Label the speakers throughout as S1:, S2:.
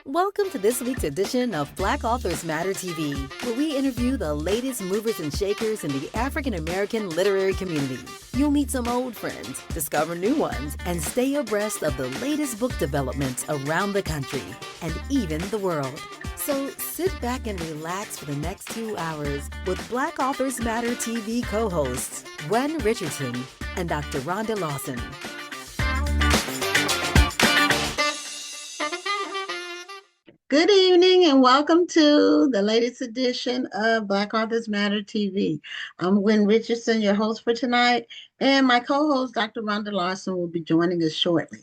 S1: Welcome to this week's edition of Black Authors Matter TV, where we interview the latest movers and shakers in the African American literary community. You'll meet some old friends, discover new ones, and stay abreast of the latest book developments around the country and even the world. So sit back and relax for the next 2 hours with Black Authors Matter TV co-hosts Gwen Richardson and Dr. Rhonda Lawson.
S2: Good evening and welcome to the latest edition of Black Authors Matter TV. I'm Gwen Richardson, your host for tonight, and my co-host, Dr. Rhonda Lawson, will be joining us shortly.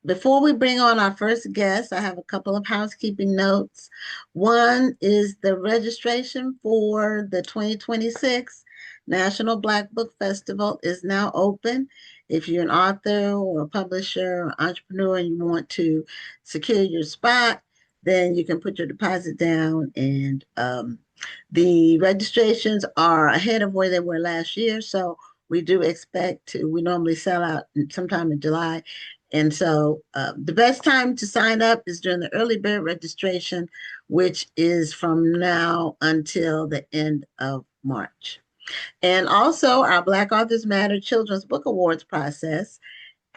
S2: Before we bring on our first guest, I have a couple of housekeeping notes. One is the registration for the 2026 National Black Book Festival is now open. If you're an author or a publisher or entrepreneur and you want to secure your spot, then you can put your deposit down, and the registrations are ahead of where they were last year. So we do expect we normally sell out sometime in July. And so the best time to sign up is during the early bird registration, which is from now until the end of March. And also our Black Authors Matter Children's Book Awards process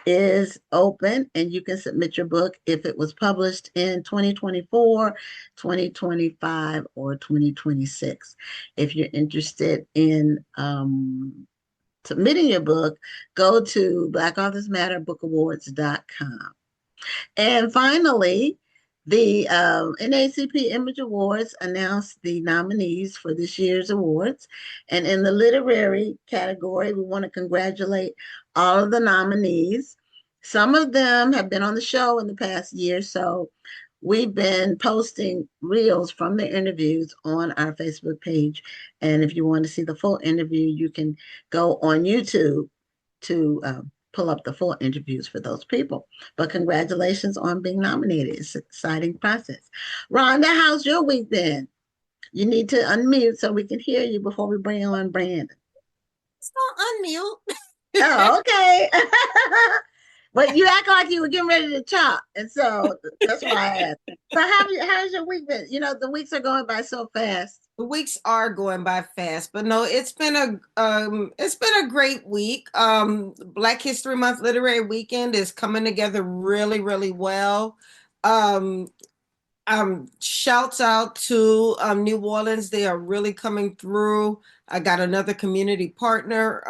S2: is open, and you can submit your book if it was published in 2024, 2025, or 2026. If you're interested in submitting your book, go to blackauthors.matterBookAwards.com. And finally, the NAACP Image Awards announced the nominees for this year's awards. And in the literary category, we want to congratulate all of the nominees. Some of them have been on the show in the past year, so we've been posting reels from the interviews on our Facebook page. And if you want to see the full interview, you can go on YouTube to pull up the full interviews for those people. But congratulations on being nominated. It's an exciting process. Rhonda, how's your week been? You need to unmute so we can hear you before we bring on Brandon.
S3: It's not unmute.
S2: Oh, okay. But you act like you were getting ready to chop, and so that's why I asked. So how's your week been? You know, the weeks are going by so fast.
S3: The weeks are going by fast, but no, it's been a great week. Black History Month Literary Weekend is coming together really, really well. Shouts out to New Orleans. They are really coming through. I got another community partner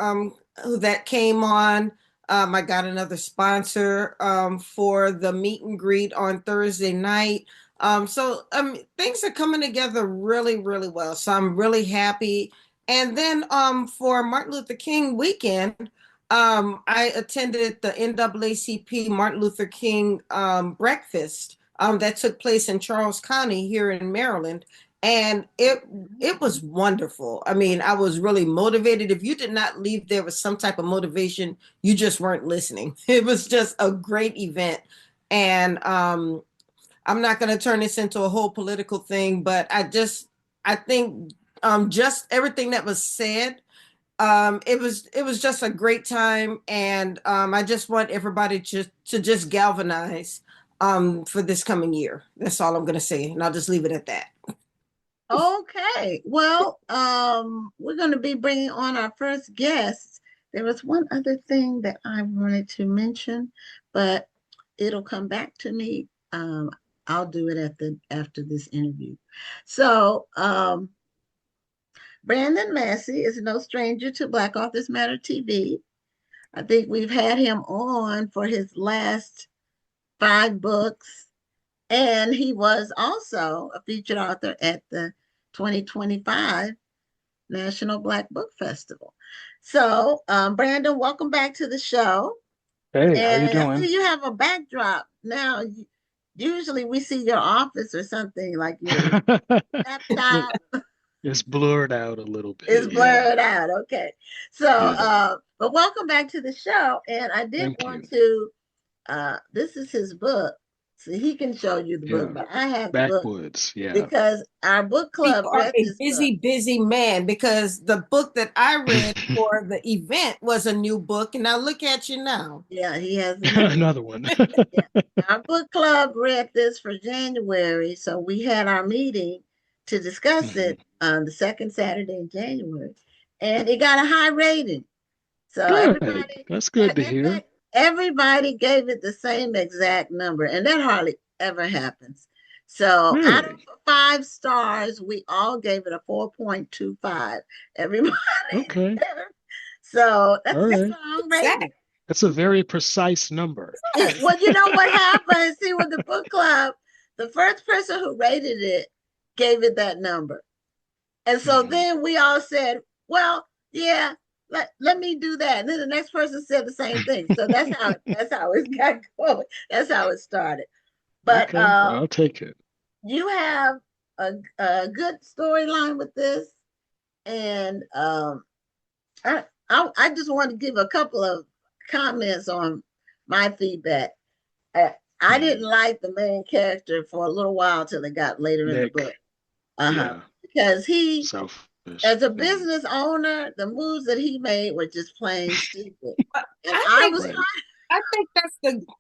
S3: that came on. I got another sponsor for the meet and greet on Thursday night. So things are coming together really, really well. So I'm really happy. And then for Martin Luther King weekend, I attended the NAACP Martin Luther King breakfast that took place in Charles County here in Maryland. And it was wonderful. I mean, I was really motivated. If you did not leave there with some type of motivation, you just weren't listening. It was just a great event. And I'm not going to turn this into a whole political thing, but I think just everything that was said, it was just a great time. And I just want everybody to just galvanize for this coming year. That's all I'm going to say. And I'll just leave it at that.
S2: Okay. Well, we're going to be bringing on our first guest. There was one other thing that I wanted to mention, but it'll come back to me. I'll do it after this interview. So, Brandon Massey is no stranger to Black Authors Matter TV. I think we've had him on for his last 5 books, and he was also a featured author at the 2025 National Black Book Festival. So, Brandon, welcome back to the show.
S4: Hey, how you doing?
S2: I see you have a backdrop now. Usually we see your office or something like your laptop.
S4: It's blurred out a little bit.
S2: It's blurred out. Okay. So, but welcome back to the show. And I did want to, this is his book. So he can show you the book,
S4: Yeah.
S2: but I have the book
S4: Backwoods. Yeah.
S2: because our book
S3: You
S2: club
S3: are
S2: read
S3: a
S2: this book.
S3: busy, busy man because the book that I read for the event was a new book, and now look at you now.
S2: Yeah, he has a new book.
S4: Another one.
S2: Yeah. Our book club read this for January, so we had our meeting to discuss
S4: Mhm.
S2: it on the second Saturday in January, and it got a high rating. So
S4: Good. That's good to
S2: in
S4: hear.
S2: fact, everybody gave it the same exact number, and that hardly ever happens. So out of
S4: Really?
S2: 5 stars, we all gave it a 4.25. Everybody.
S4: Okay.
S2: So that's
S4: All
S2: a
S4: right.
S2: strong
S3: Exactly.
S2: rating.
S4: That's a very precise number.
S2: Well, you know what happened? See, with the book club, the first person who rated it gave it that number. And so
S4: Mhm.
S2: then we all said, well, yeah, let me do that. And then the next person said the same thing. So that's how it got going. That's how it started. But
S4: Okay. I'll take it.
S2: you have a good storyline with this. And I just want to give a couple of comments on my feedback. I didn't
S4: Mhm.
S2: like the main character for a little while till it got later in the book.
S4: Nick. Yeah.
S2: Because he,
S4: Selfish.
S2: as a
S4: Mhm.
S2: business owner, the moves that he made were just plain stupid.
S3: But
S2: And
S3: I
S2: I
S3: think
S2: was
S4: Right.
S3: I think that's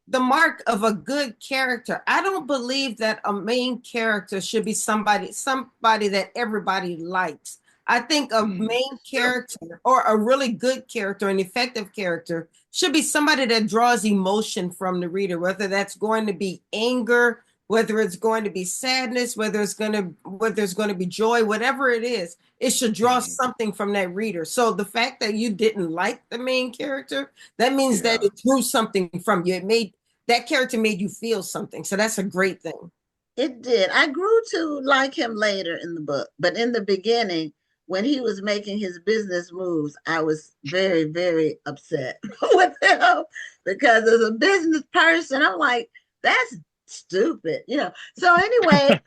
S3: the mark of a good character. I don't believe that a main character should be somebody that everybody likes. I think a
S4: Mhm.
S3: main character or a really good character, an effective character, should be somebody that draws emotion from the reader, whether that's going to be anger, whether it's going to be sadness, whether it's going to be joy, whatever it is, it should draw
S4: Mhm.
S3: something from that reader. So the fact that you didn't like the main character, that means that
S4: Yeah.
S3: it drew something from you. It made that character made you feel something. So that's a great thing.
S2: It did. I grew to like him later in the book, but in the beginning, when he was making his business moves, I was very, very upset with him because as a business person, I'm like, that's stupid, you know. So anyway,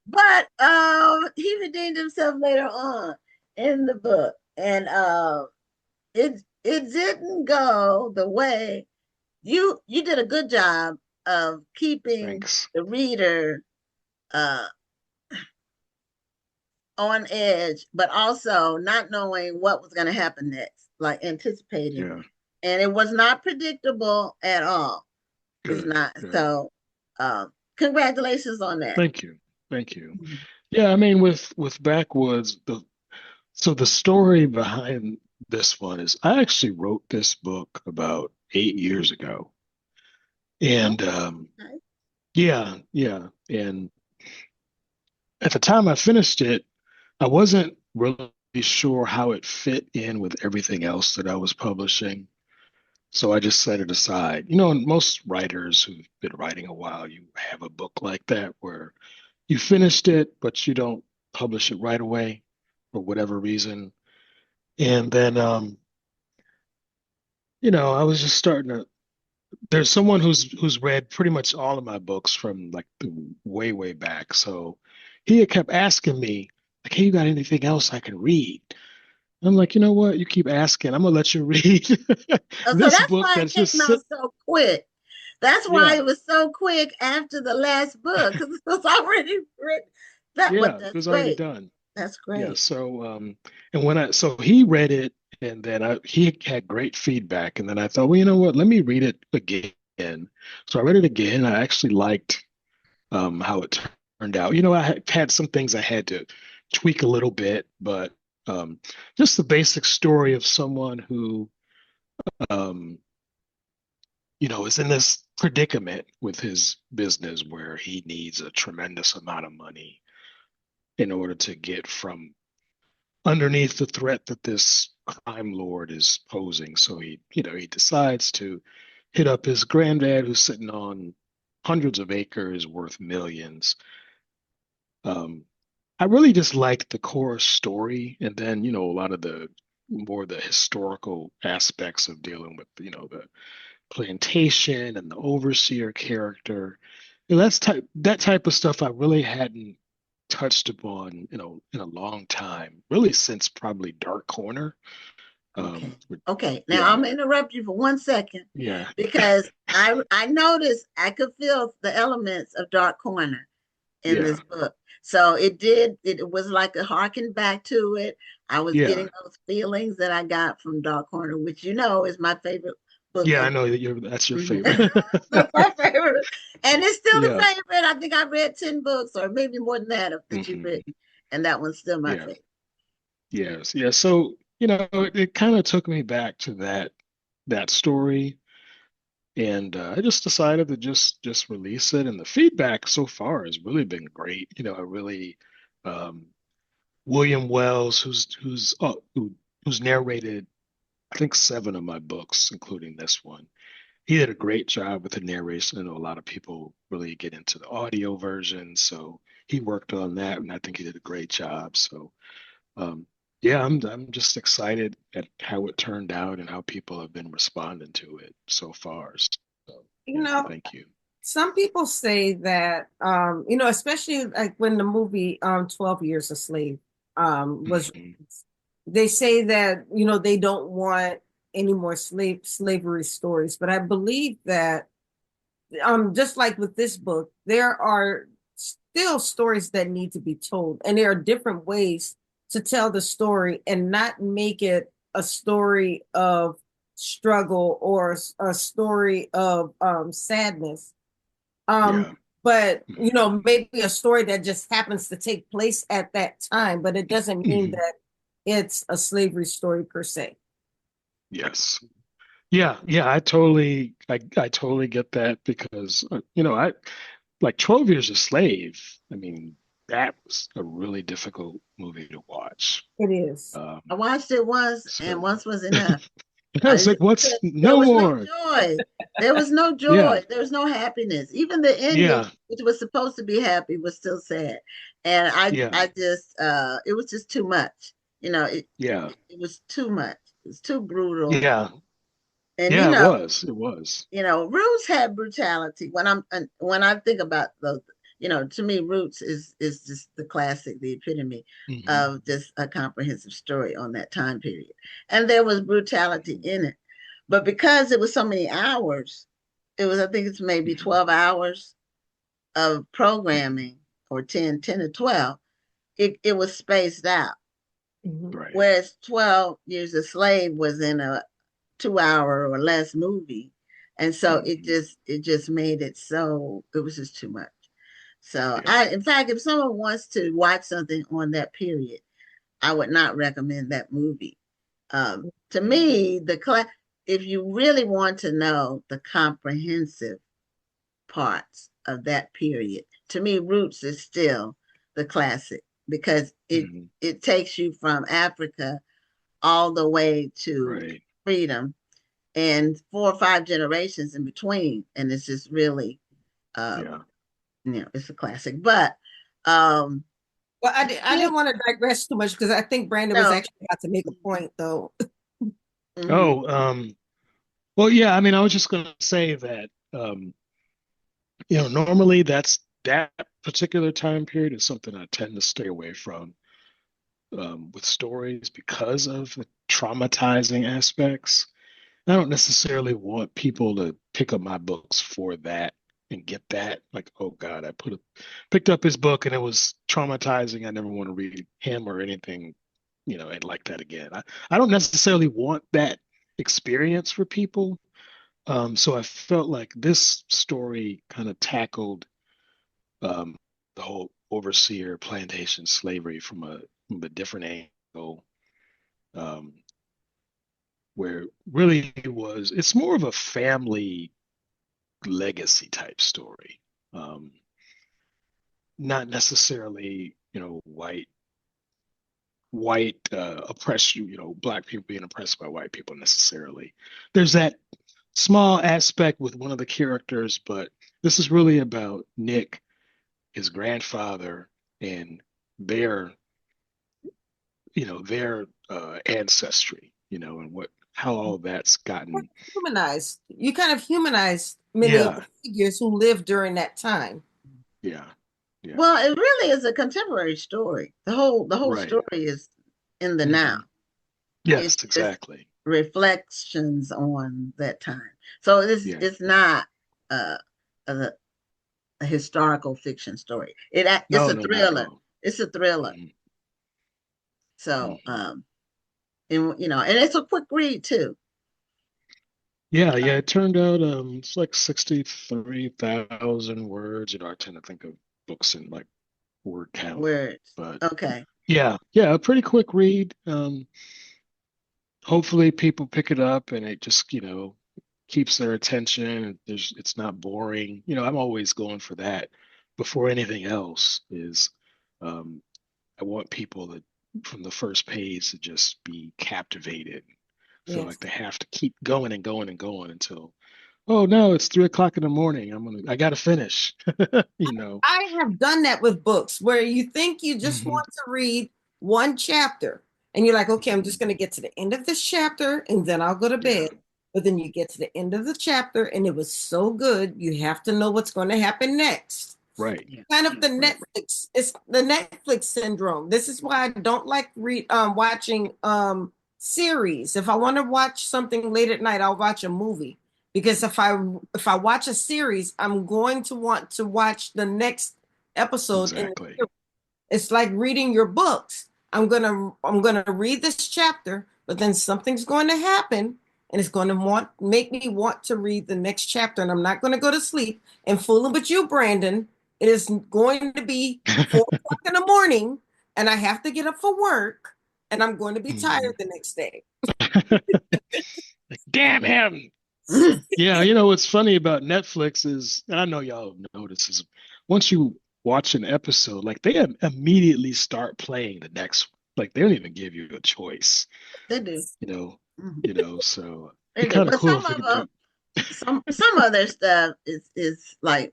S2: but he redeemed himself later on in the book, and it didn't go the way you did a good job of keeping
S4: Thanks.
S2: the reader uh, on edge, but also not knowing what was going to happen next, like anticipating.
S4: Yeah.
S2: And it was not predictable at all. It's
S4: Good.
S2: not.
S4: Good.
S2: So, congratulations on that.
S4: Thank you. Thank you.
S2: Mhm.
S4: Yeah, I mean with Backwoods, the story behind this one is I actually wrote this book about 8 years ago.
S2: Oh,
S4: And
S2: nice.
S4: yeah, yeah. And at the time I finished it, I wasn't really sure how it fit in with everything else that I was publishing. So I just set it aside. You know, and most writers who've been writing a while, you have a book like that where you finished it, but you don't publish it right away for whatever reason. And then, I was just starting to. There's someone who's read pretty much all of my books from like the way, way back. So he had kept asking me, like, "Hey, you got anything else I can read?" I'm like, you know what? You keep asking. I'm gonna let you read
S2: So
S4: this
S2: that's
S4: book
S2: why it
S4: that's just
S2: came out
S4: sit.
S2: so quick. That's why
S4: Yeah,
S2: it was so quick after the last book because it was already written. But
S4: yeah, it
S2: that's
S4: was already
S2: great.
S4: done.
S2: That's
S4: Yeah.
S2: great.
S4: So, and so he read it, and then he had great feedback, and then I thought, well, you know what? Let me read it again. So I read it again. I actually liked how it turned out. I had some things I had to tweak a little bit, but um, just the basic story of someone who um, is in this predicament with his business where he needs a tremendous amount of money in order to get from underneath the threat that this crime lord is posing. So he decides to hit up his granddad who's sitting on hundreds of acres worth millions. Um, I really just liked the core story, and then a lot of the historical aspects of dealing with the plantation and the overseer character. That type of stuff I really hadn't touched upon in a long time, really since probably Dark Corner.
S2: Okay.
S4: with-
S2: Okay. Now
S4: yeah,
S2: I'm gonna interrupt you for 1 second
S4: yeah,
S2: because I noticed I could feel the elements of Dark Corner in
S4: yeah,
S2: this book. So it was like a harken back to it. I was
S4: yeah,
S2: getting those feelings that I got from Dark Corner, which is my favorite book
S4: yeah. I
S2: of.
S4: know that that's your
S2: Mhm.
S4: favorite.
S2: That's my favorite. And it's still the
S4: Yeah.
S2: favorite. I think I read 10 books or maybe more than that you've
S4: Hmm.
S2: written. And that one's still my
S4: Yeah.
S2: favorite.
S4: Yes. Yeah. So, it kind of took me back to that story. And I just decided to just release it. And the feedback so far has really been great. I really um William Wells, who's narrated, I think, seven of my books, including this one. He did a great job with the narration. I know a lot of people really get into the audio version, so he worked on that, and I think he did a great job. So, um, yeah, I'm just excited at how it turned out and how people have been responding to it so far. So,
S3: You
S4: yeah,
S3: know,
S4: thank you.
S3: some people say that, especially like when the movie 12 Years a Slave was
S4: Mhm.
S3: released, they say that, they don't want any more slavery stories. But I believe that just like with this book, there are still stories that need to be told. And there are different ways to tell the story and not make it a story of struggle or a story of sadness. Um,
S4: Yeah.
S3: but
S4: Mhm.
S3: maybe a story that just happens to take place at that time, but it doesn't mean
S4: Mhm.
S3: that it's a slavery story per se.
S4: Yes. Yeah, yeah, I totally get that because I like 12 Years a Slave. I mean, that was a really difficult movie to watch.
S3: It is.
S4: Um,
S2: I watched it once and
S4: so
S2: once was enough.
S4: I
S2: I
S4: was like,
S2: just
S4: what's
S2: said there
S4: no
S2: was no
S4: more?
S2: joy. There was no
S4: Yeah,
S2: joy. There was no happiness. Even the ending,
S4: yeah,
S2: which was supposed to be happy, was still sad. And I
S4: yeah,
S2: I just it was just too much.
S4: yeah,
S2: It was too much. It was too brutal.
S4: yeah,
S2: And
S4: yeah, it was.
S2: Roots had brutality. When I think about those, to me, Roots is just the classic, the epitome
S4: Hmm.
S2: of just a comprehensive story on that time period. And there was brutality in it. But because it was so many hours, I think it's maybe
S4: Hmm.
S2: 12 hours of programming or 10 to 12, it was spaced out.
S3: Mhm.
S4: Right.
S2: Whereas 12 Years a Slave was in a 2 hour or less movie. And so
S4: Hmm.
S2: it just made it so it was just too much. So
S4: Yeah.
S2: in fact, if someone wants to watch something on that period, I would not recommend that movie. To
S4: Mm.
S2: me, if you really want to know the comprehensive parts of that period, to me, Roots is still the classic because
S4: Hmm.
S2: it takes you from Africa all the way to
S4: Right.
S2: freedom and 4 or 5 generations in between. And it's just really,
S4: Yeah.
S2: it's a classic. But um,
S3: Well, I
S2: yeah,
S3: didn't want to digress too much because I think Brandon was
S2: no.
S3: actually about to make a point, though.
S2: Mhm.
S4: Oh, well, yeah, I mean, I was just gonna say that normally that particular time period is something I tend to stay away from with stories because of the traumatizing aspects. I don't necessarily want people to pick up my books for that and get that. Like, oh God, picked up his book and it was traumatizing. I never want to read him or anything, and like that again. I don't necessarily want that experience for people. So I felt like this story kind of tackled um, the whole overseer plantation slavery from a different angle, um, where really it's more of a family legacy type story, um, not necessarily white oppressed black people being oppressed by white people necessarily. There's that small aspect with one of the characters, but this is really about Nick, his grandfather, and their their ancestry, and how all that's gotten.
S3: Humanized. You kind of humanized many of the
S4: Yeah,
S3: figures who lived during that time.
S4: yeah, yeah.
S2: Well, it really is a contemporary story. The whole
S4: Right.
S2: story is in the now.
S4: Hmm.
S2: It's
S4: Yes,
S2: just
S4: exactly.
S2: reflections on that time. So
S4: Yeah.
S2: it's not uh, a, a historical fiction story. It's
S4: No,
S2: a
S4: no, not at
S2: thriller.
S4: all.
S2: It's a thriller.
S4: Hmm.
S2: So
S4: Hmm.
S2: and and it's a quick read too.
S4: Yeah, yeah. It turned out it's like 63,000 words. I tend to think of books in like word count,
S2: Words.
S4: but
S2: Okay.
S4: yeah, yeah, a pretty quick read. Hopefully people pick it up and it just, keeps their attention. It's not boring. I'm always going for that before anything else is um, I want people that from the first page to just be captivated, feel
S3: Yes.
S4: like they have to keep going and going and going until, oh no, it's 3 o'clock in the morning. I gotta finish. you know.
S3: I have done that with books where you think you just
S4: Hmm.
S3: want to read one chapter and you're like, okay, I'm
S4: Hmm.
S3: just going to get to the end of this chapter and then I'll go to
S4: Yeah,
S3: bed. But then you get to the end of the chapter and it was so good, you have to know what's going to happen next.
S4: right,
S2: Yeah.
S3: Kind of the
S4: right.
S3: Netflix, it's the Netflix syndrome. This is why I don't like watching series. If I want to watch something late at night, I'll watch a movie because if I watch a series, I'm going to want to watch the next episode in the
S4: Exactly.
S3: series. It's like reading your books. I'm gonna read this chapter, but then something's going to happen and it's going to make me want to read the next chapter, and I'm not going to go to sleep. And fooling with you, Brandon, it is going to be 4 o'clock in the morning, and I have to get up for work, and I'm going to be
S4: Hmm.
S3: tired the next day.
S4: Like, damn him. Yeah, what's funny about Netflix is, and I know y'all know this, is once you watch an episode, like they immediately start playing the next one. Like they don't even give you a choice,
S2: They do.
S4: you know,
S2: Mhm.
S4: so
S2: They
S4: it'd be
S2: do.
S4: kind of
S2: But
S4: cool
S2: some
S4: if we
S2: of
S4: could do.
S2: them, some other stuff is like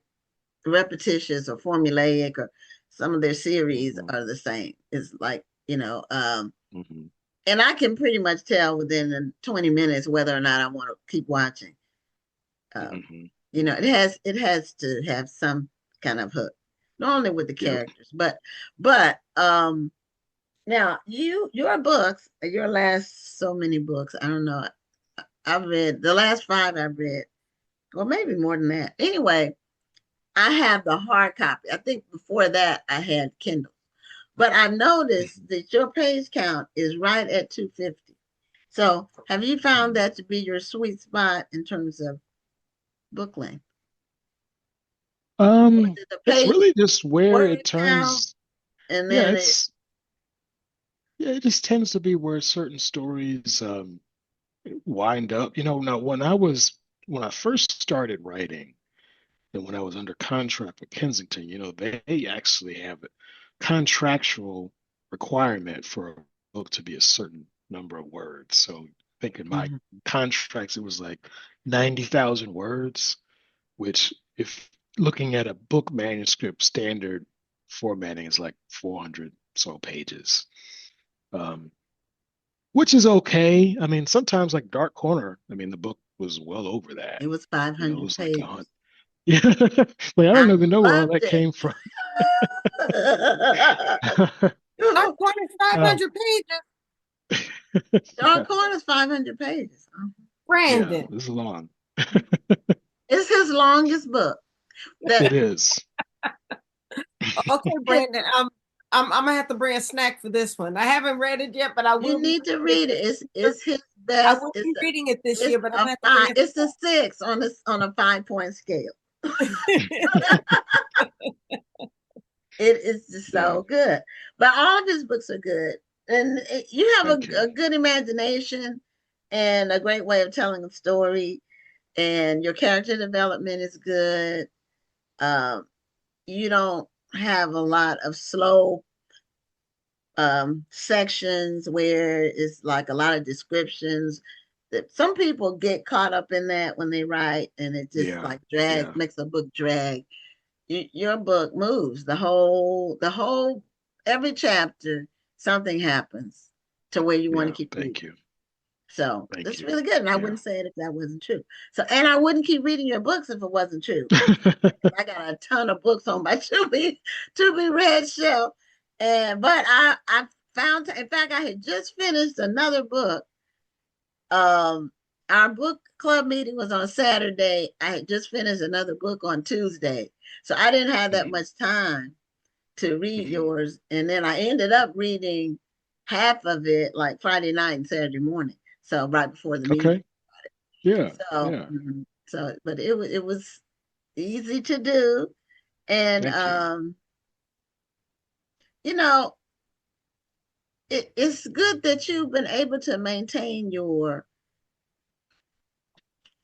S2: repetitious or formulaic, or some of their series
S4: Hmm.
S2: are the same. It's like,
S4: Hmm.
S2: and I can pretty much tell within the 20 minutes whether or not I want to keep watching. Um,
S4: Hmm.
S2: it has to have some kind of hook, not only with the
S4: Yep.
S2: characters, but now your books, your last so many books, I don't know. I've read the last five I've read, or maybe more than that. Anyway, I have the hard copy. I think before that I had Kindle. But I noticed that your page count is right at 250. So have you found
S4: Mhm.
S2: that to be your sweet spot in terms of book length? Or is it the
S4: It's
S2: page
S4: really just where
S2: word
S4: it
S2: count
S4: turns.
S2: and
S4: Yeah,
S2: then it
S4: it's yeah, it just tends to be where certain stories wind up. Now when I first started writing and when I was under contract with Kensington, they actually have a contractual requirement for a book to be a certain number of words. So I think in my
S2: Mhm.
S4: contracts it was like 90,000 words, which if looking at a book manuscript standard formatting is like 400 so pages. Um, which is okay. I mean, sometimes like Dark Corner, I mean, the book was well over that.
S2: It was
S4: It
S2: 500
S4: was like a
S2: pages.
S4: hunt. Yeah. Like I
S2: I
S4: don't even know where all
S2: loved
S4: that
S2: it.
S4: came from.
S3: Dark Corner,
S4: Uh,
S3: 500 pages.
S2: Dark
S4: yeah,
S2: Corner's 500 pages.
S4: yeah,
S3: Brandon.
S4: this is long.
S2: It's his longest book.
S4: It
S2: That
S4: is.
S3: Okay, Brandon. I'm gonna have to bring a snack for this one. I haven't read it yet, but I
S2: you
S3: will be
S2: need to
S3: reading it
S2: read it.
S3: this year.
S2: It's his
S3: I
S2: best.
S3: will be reading it this
S2: It's
S3: year, but I'm
S2: a
S3: gonna have to bring
S2: five.
S3: a
S2: It's a six on a 5 point scale.
S3: snack.
S2: It is just
S4: Yeah,
S2: so good. But all of his books are good, and you have
S4: thank you.
S2: a good imagination and a great way of telling a story. And your character development is good. Um, you don't have a lot of slow sections where it's like a lot of descriptions. That some people get caught up in that when they write, and it just
S4: Yeah,
S2: like drag
S4: yeah,
S2: makes a book drag. Your book moves the whole every chapter something happens to where you want to
S4: yeah.
S2: keep reading.
S4: Thank you.
S2: So
S4: Thank
S2: that's
S4: you.
S2: really good, and I
S4: Yeah.
S2: wouldn't say it if that wasn't true. So, and I wouldn't keep reading your books if it wasn't true. I got a ton of books on my to be read shelf, and but I found, in fact, I had just finished another book. Our book club meeting was on Saturday. I had just finished another book on Tuesday. So I didn't have that
S4: Mhm.
S2: much time to read
S4: Mhm.
S2: yours. And then I ended up reading half of it like Friday night and Saturday morning. So right before the meeting.
S4: Okay. Yeah.
S2: So,
S4: Yeah.
S2: but it was easy to do. And,
S4: Thank you.
S2: you know, it's good that you've been able to maintain your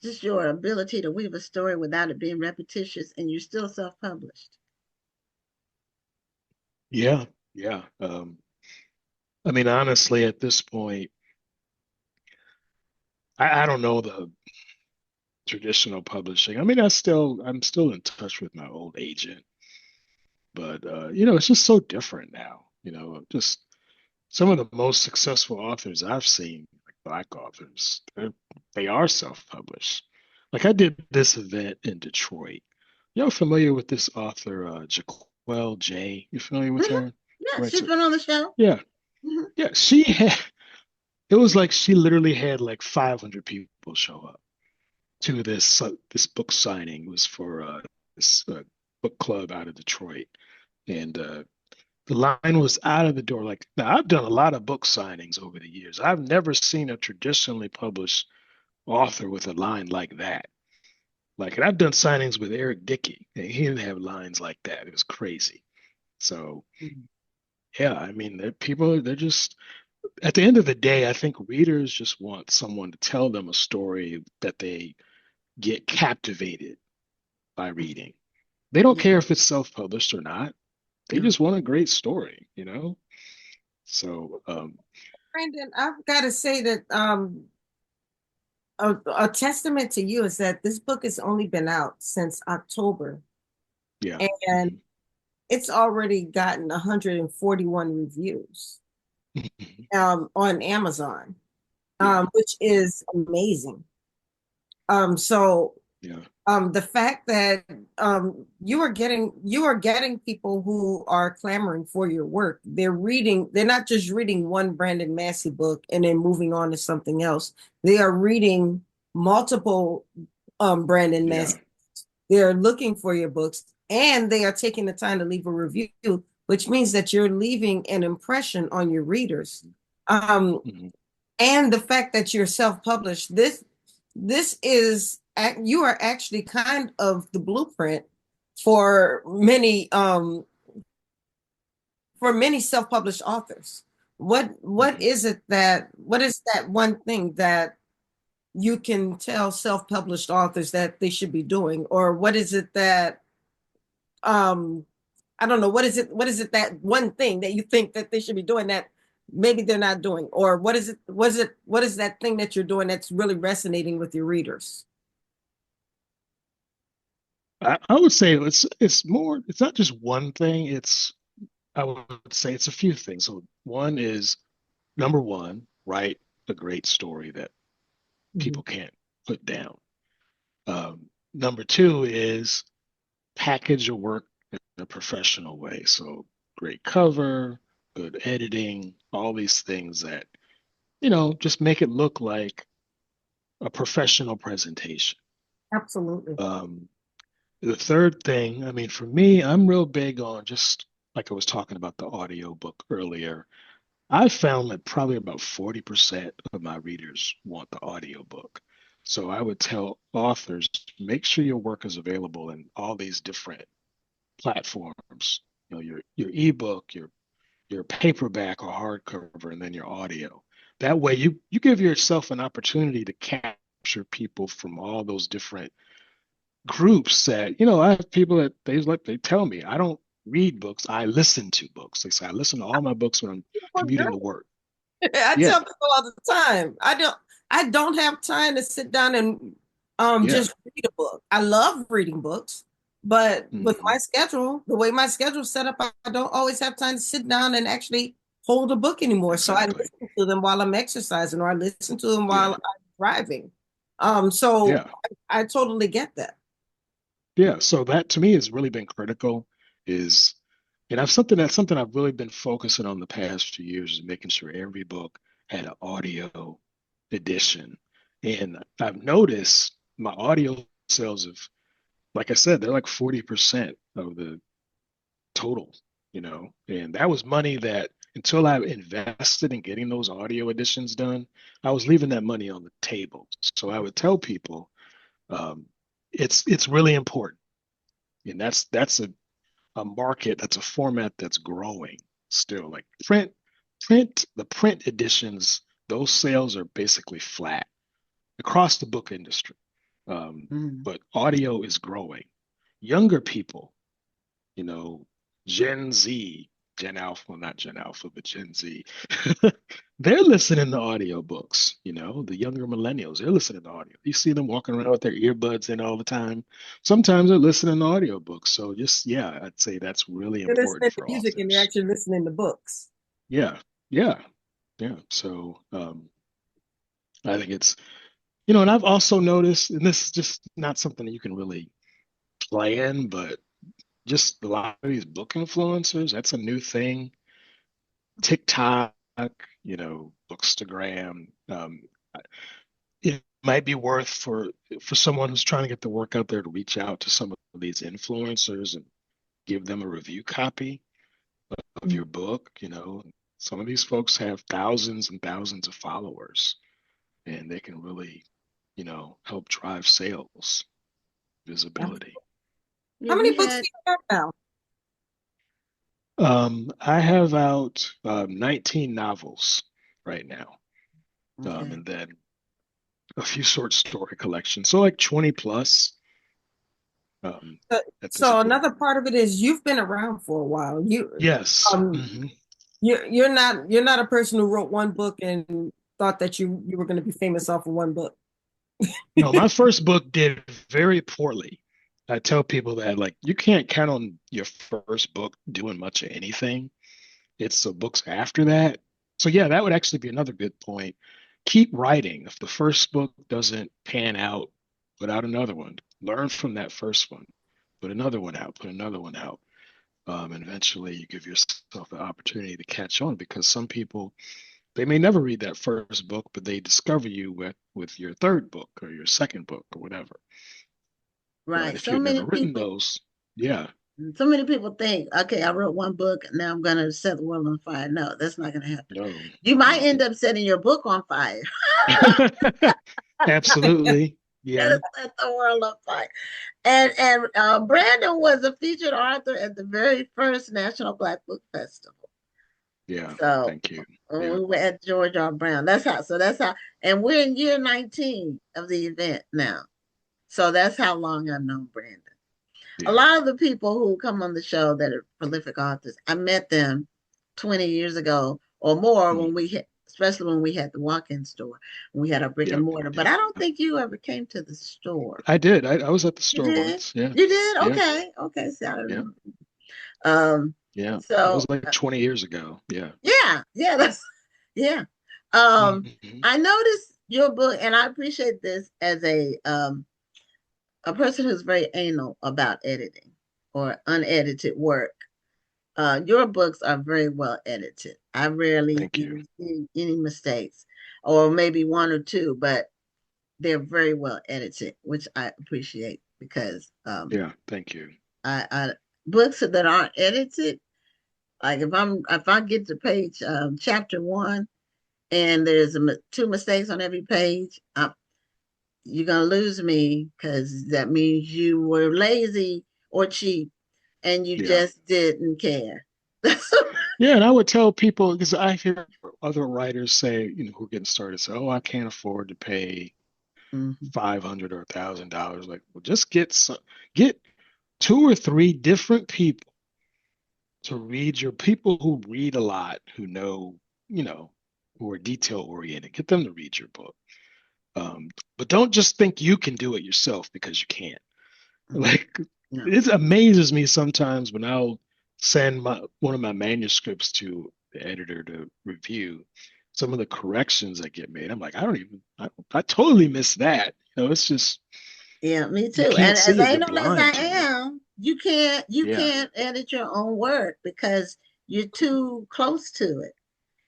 S2: ability to weave a story without it being repetitious, and you're still self-published.
S4: Yeah. Yeah. I mean, honestly, at this point, I don't know the traditional publishing. I mean, I'm still in touch with my old agent, but it's just so different now. Just some of the most successful authors I've seen, like Black authors, they are self-published. Like I did this event in Detroit. Y'all familiar with this author, Jaquel J? You familiar with
S2: Mhm.
S4: her?
S2: Yeah,
S4: Right.
S2: she's been on the show.
S4: Yeah,
S2: Mhm.
S4: yeah. It was like she literally had like 500 people show up to this book signing. It was for this book club out of Detroit, and the line was out of the door. Like now, I've done a lot of book signings over the years. I've never seen a traditionally published author with a line like that. Like, and I've done signings with Eric Dickey, and he didn't have lines like that. It was crazy. So, yeah, I mean, they're just, at the end of the day, I think readers just want someone to tell them a story that they get captivated by reading. They don't
S2: Yeah,
S4: care if it's self-published or not. They
S2: no.
S4: just want a great story. So,
S3: Brandon, I've got to say that a testament to you is that this book has only been out since October,
S4: yeah.
S3: and it's already gotten 141 reviews on Amazon,
S4: Yeah.
S3: which is amazing. So
S4: Yeah.
S3: the fact that you are getting people who are clamoring for your work. They're not just reading one Brandon Massey book and then moving on to something else. They are reading multiple Brandon
S4: Yeah.
S3: Massey. They're looking for your books and they are taking the time to leave a review, which means that you're leaving an impression on your readers. Um,
S4: Mhm.
S3: and the fact that you're self-published, this is you are actually kind of the blueprint for many self-published authors. What
S4: Mhm.
S3: is it that what is that one thing that you can tell self-published authors that they should be doing? Or what is it that um I don't know, what is it that one thing that you think that they should be doing that maybe they're not doing? Or what is that thing that you're doing that's really resonating with your readers?
S4: I would say it's not just one thing. I would say it's a few things. So one is number one, write a great story that
S3: Mhm.
S4: people can't put down. Number two is package your work in a professional way. So great cover, good editing, all these things that, just make it look like a professional presentation.
S3: Absolutely.
S4: Um, the third thing, I mean, for me, I'm real big on just like I was talking about the audio book earlier. I found that probably about 40% of my readers want the audiobook. So I would tell authors, make sure your work is available in all these different platforms. Your ebook, your paperback or hardcover, and then your audio. That way you give yourself an opportunity to capture people from all those different groups that, I have people that they tell me, I don't read books, I listen to books. They say I listen to all my books when I'm commuting to work.
S3: I
S4: Yeah,
S3: tell people all the time. I don't have time to sit down and
S4: yeah.
S3: just read a book. I love reading books, but with
S4: Hmm.
S3: my schedule, the way my schedule's set up, I don't always have time to sit down and actually hold a book anymore. So I
S4: Exactly.
S3: listen to them while I'm exercising or I listen to them while
S4: Yeah,
S3: I'm driving. So
S4: yeah.
S3: I totally get that.
S4: Yeah, so that to me has really been critical is And that's something I've really been focusing on the past few years is making sure every book had an audio edition. And I've noticed my audio sales have, like I said, they're like 40% of the total, and that was money that until I invested in getting those audio editions done, I was leaving that money on the table. So I would tell people, um, it's really important. And that's a market, that's a format that's growing still. Like the print editions, those sales are basically flat across the book industry.
S2: Mhm.
S4: But audio is growing. Younger people, you know, Gen Z, Gen Alpha, well, not Gen Alpha, but Gen Z, they're listening to audiobooks, the younger millennials, they're listening to audio. You see them walking around with their earbuds in all the time. Sometimes they're listening to audiobooks. So just, yeah, I'd say that's really
S3: You're
S4: important
S3: listening to
S4: for
S3: music and you're
S4: authors.
S3: actually listening to books.
S4: Yeah, yeah, yeah. So I think and I've also noticed, and this is just not something that you can really plan, but just a lot of these book influencers, that's a new thing. TikTok, Bookstagram. It might be worth for someone who's trying to get the work out there to reach out to some of these influencers and give them a review copy of your book. Some of these folks have thousands and thousands of followers, and they can really, help drive sales, visibility.
S2: Yeah,
S3: How many
S2: we
S3: books
S2: had
S3: do you have now?
S4: I have out 19 novels right now,
S2: okay.
S4: and then a few short story collections. So like 20 plus um,
S3: So,
S4: at this
S3: so
S4: point.
S3: another part of it is you've been around for a while.
S4: Yes.
S3: Um you're not a person who wrote one book and thought that you were going to be famous off of one book.
S4: No, my first book did very poorly. I tell people that like you can't count on your first book doing much of anything. It's the books after that. So yeah, that would actually be another good point. Keep writing. If the first book doesn't pan out, put out another one. Learn from that first one. Put another one out. Put another one out. And eventually you give yourself the opportunity to catch on because some people they may never read that first book, but they discover you with your third book or your second book or whatever. But
S2: Right.
S4: if you had never written those, yeah,
S2: So many people think, okay, I wrote one book, now I'm gonna set the world on fire. No, that's not gonna happen.
S4: no,
S2: You might
S4: no.
S2: end up setting your book on fire.
S4: Absolutely. Yeah,
S2: Gonna set the world on fire. And Brandon was a featured author at the very first National Black Book Festival.
S4: yeah.
S2: So
S4: Thank you.
S2: we
S4: Yeah,
S2: were at George R. Brown. That's how, and we're in year 19 of the event now. So that's how long I've known Brandon. A
S4: yeah.
S2: lot of the people who come on the show that are prolific authors, I met them 20 years ago or more
S4: Mm,
S2: especially when we had the walk-in store, when we had a brick and
S4: yep,
S2: mortar. But
S4: yep.
S2: I don't think you ever came to the store.
S4: I did. I was at the
S2: You
S4: store
S2: did?
S4: once. Yeah,
S2: You did?
S4: yeah,
S2: Okay. Okay. See, I don't
S4: yeah,
S2: remember. Um,
S4: yeah. That was
S2: so
S4: like 20 years ago. Yeah.
S2: yeah, that's yeah. Um,
S4: Hmm.
S2: I noticed your book, and I appreciate this as a person who's very anal about editing or unedited work. Your books are very well edited. I rarely
S4: Thank you.
S2: even see any mistakes, or maybe one or two, but they're very well edited, which I appreciate because
S4: Yeah, thank you.
S2: I books that aren't edited, like if I get to page chapter one and there's two mistakes on every page, you're gonna lose me because that means you were lazy or cheap and you
S4: Yeah.
S2: just didn't care.
S4: Yeah, and I would tell people because I hear other writers say, who are getting started, say, "Oh, I can't afford to pay
S2: Mhm.
S4: 500 or $1,000." Like, well, just get two or three different people to read your people who read a lot, who know, you know, who are detail oriented. Get them to read your book. But don't just think you can do it yourself because you can't. Like,
S2: No.
S4: it amazes me sometimes when I'll send one of my manuscripts to the editor to review some of the corrections that get made. I'm like, I totally missed that. It's just
S2: Yeah, me
S4: you
S2: too.
S4: can't
S2: And as
S4: see it. You're
S2: anal as I
S4: blind to it.
S2: am, you
S4: Yeah.
S2: can't edit your own work because you're too close to it.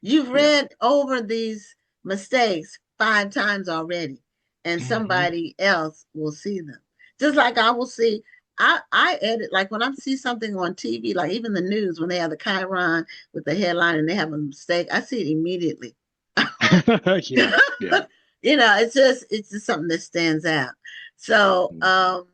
S2: You've
S4: Yeah.
S2: read over these mistakes 5 times already, and
S4: Hmm.
S2: somebody else will see them. Just like I will see, I edit, like when I see something on TV, like even the news, when they have the Chiron with the headline and they have a mistake, I see it immediately.
S4: Yeah. Yeah.
S2: It's just something that stands out. So,
S4: Mhm.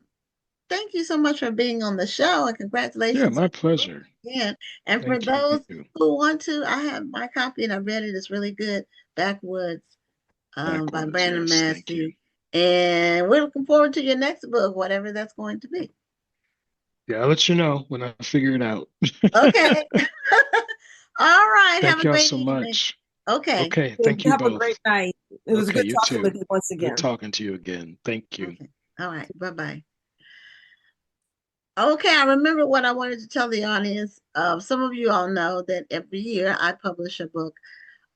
S2: thank you so much for being on the show, and
S4: Yeah,
S2: congratulations
S4: my
S2: on the book
S4: pleasure.
S2: again. And for
S4: Thank
S2: those
S4: you.
S2: who want to, I have my copy and I read it. It's really good. Backwoods, by
S4: Backwoods.
S2: Brandon
S4: Yes. Thank you.
S2: Massey. And we're looking forward to your next book, whatever that's going to be.
S4: Yeah, I'll let you know when I figure it out.
S2: Okay. All right. Have
S4: Thank
S2: a
S4: y'all
S2: great
S4: so
S2: evening.
S4: much.
S2: Okay.
S4: Okay.
S3: You
S4: Thank you
S3: have a
S4: both.
S3: great night. It was
S4: Okay.
S3: good
S4: You
S3: talking with
S4: too.
S3: you once
S4: Good
S3: again.
S4: talking to you again. Thank you.
S2: Okay. All right. Bye-bye. Okay, I remember what I wanted to tell the audience. Some of you all know that every year I publish a book.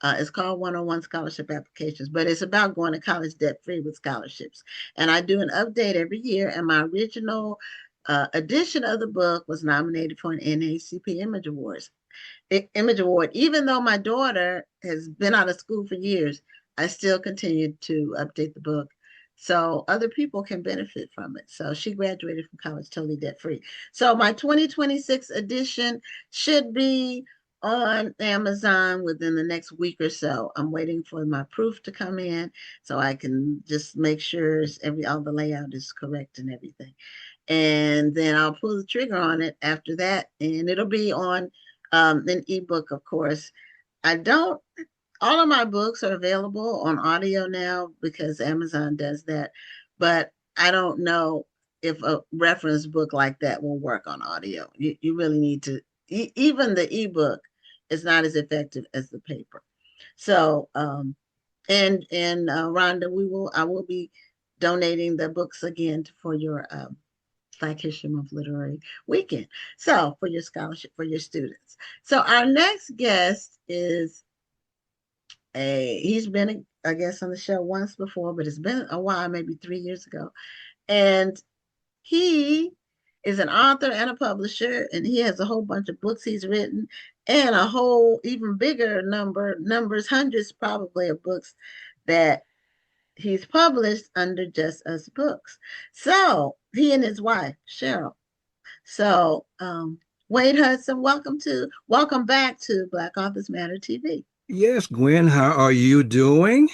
S2: It's called 101 Scholarship Applications, but it's about going to college debt free with scholarships. And I do an update every year. And my original edition of the book was nominated for an NAACP Image Award. Even though my daughter has been out of school for years, I still continue to update the book so other people can benefit from it. So she graduated from college totally debt free. So my 2026 edition should be on Amazon within the next week or so. I'm waiting for my proof to come in so I can just make sure all the layout is correct and everything. And then I'll pull the trigger on it after that, and it'll be on an ebook, of course. I don't All of my books are available on audio now because Amazon does that, but I don't know if a reference book like that will work on audio. You really need to, even the ebook is not as effective as the paper. So, and Rhonda, I will be donating the books again for your Black History Month Literary Weekend. So for your scholarship for your students. So our next guest is he's been a guest on the show once before, but it's been a while, maybe 3 years ago. And he is an author and a publisher, and he has a whole bunch of books he's written and a whole even bigger numbers, hundreds probably of books that he's published under Just Us Books. So he and his wife, Cheryl. So Wade Hudson, welcome back to Black Authors Matter TV.
S5: Yes, Gwen, how are you doing?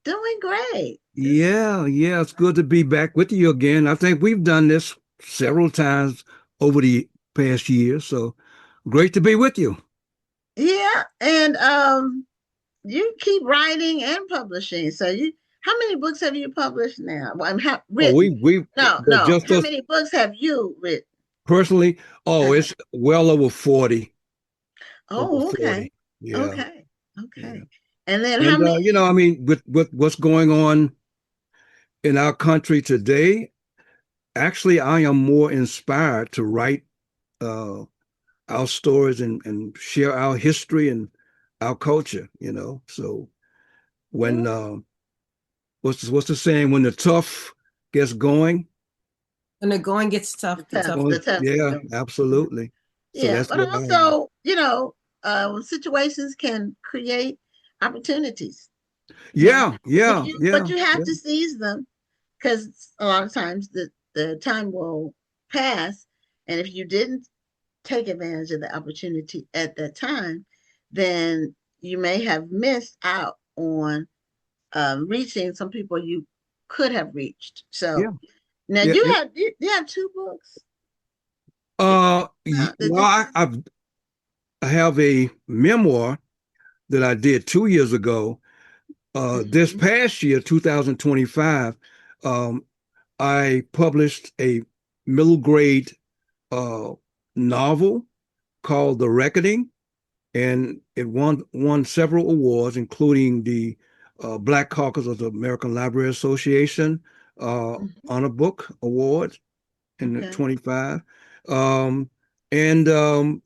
S2: Doing great.
S5: Yeah, it's good to be back with you again. I think we've done this several times over the past year, so great to be with you.
S2: Yeah, and you keep writing and publishing. So how many books have you published now? Well,
S5: Oh,
S2: written. No.
S5: just
S2: How
S5: us
S2: many books have you written?
S5: personally. Oh,
S2: Uh-huh.
S5: it's well over 40. Over
S2: Oh, okay.
S5: 40. Yeah,
S2: Okay.
S5: yeah.
S2: Okay. And then how
S5: And
S2: many?
S5: I mean, with what's going on in our country today, actually, I am more inspired to write uh our stories and share our history and our culture. So when what's the saying? When the tough gets going,
S3: When the going gets tough, the tough.
S2: The tough.
S5: yeah, absolutely. So
S2: Yeah,
S5: that's
S2: but
S5: what I am.
S2: also, situations can create opportunities. Yeah.
S5: Yeah, yeah,
S2: But
S5: yeah,
S2: you have
S5: yeah.
S2: to seize them because a lot of times the time will pass. And if you didn't take advantage of the opportunity at that time, then you may have missed out on reaching some people you could have reached.
S5: Yeah,
S2: So now
S5: yeah,
S2: you have 2 books.
S5: well, I have a memoir that I did 2 years ago. This
S2: Mhm.
S5: past year, 2025, um, I published a middle grade uh, novel called The Reckoning, and it won several awards, including the Black Caucus of the American Library Association
S2: Mhm.
S5: Honor Book Award in
S2: Okay.
S5: 25. Um, and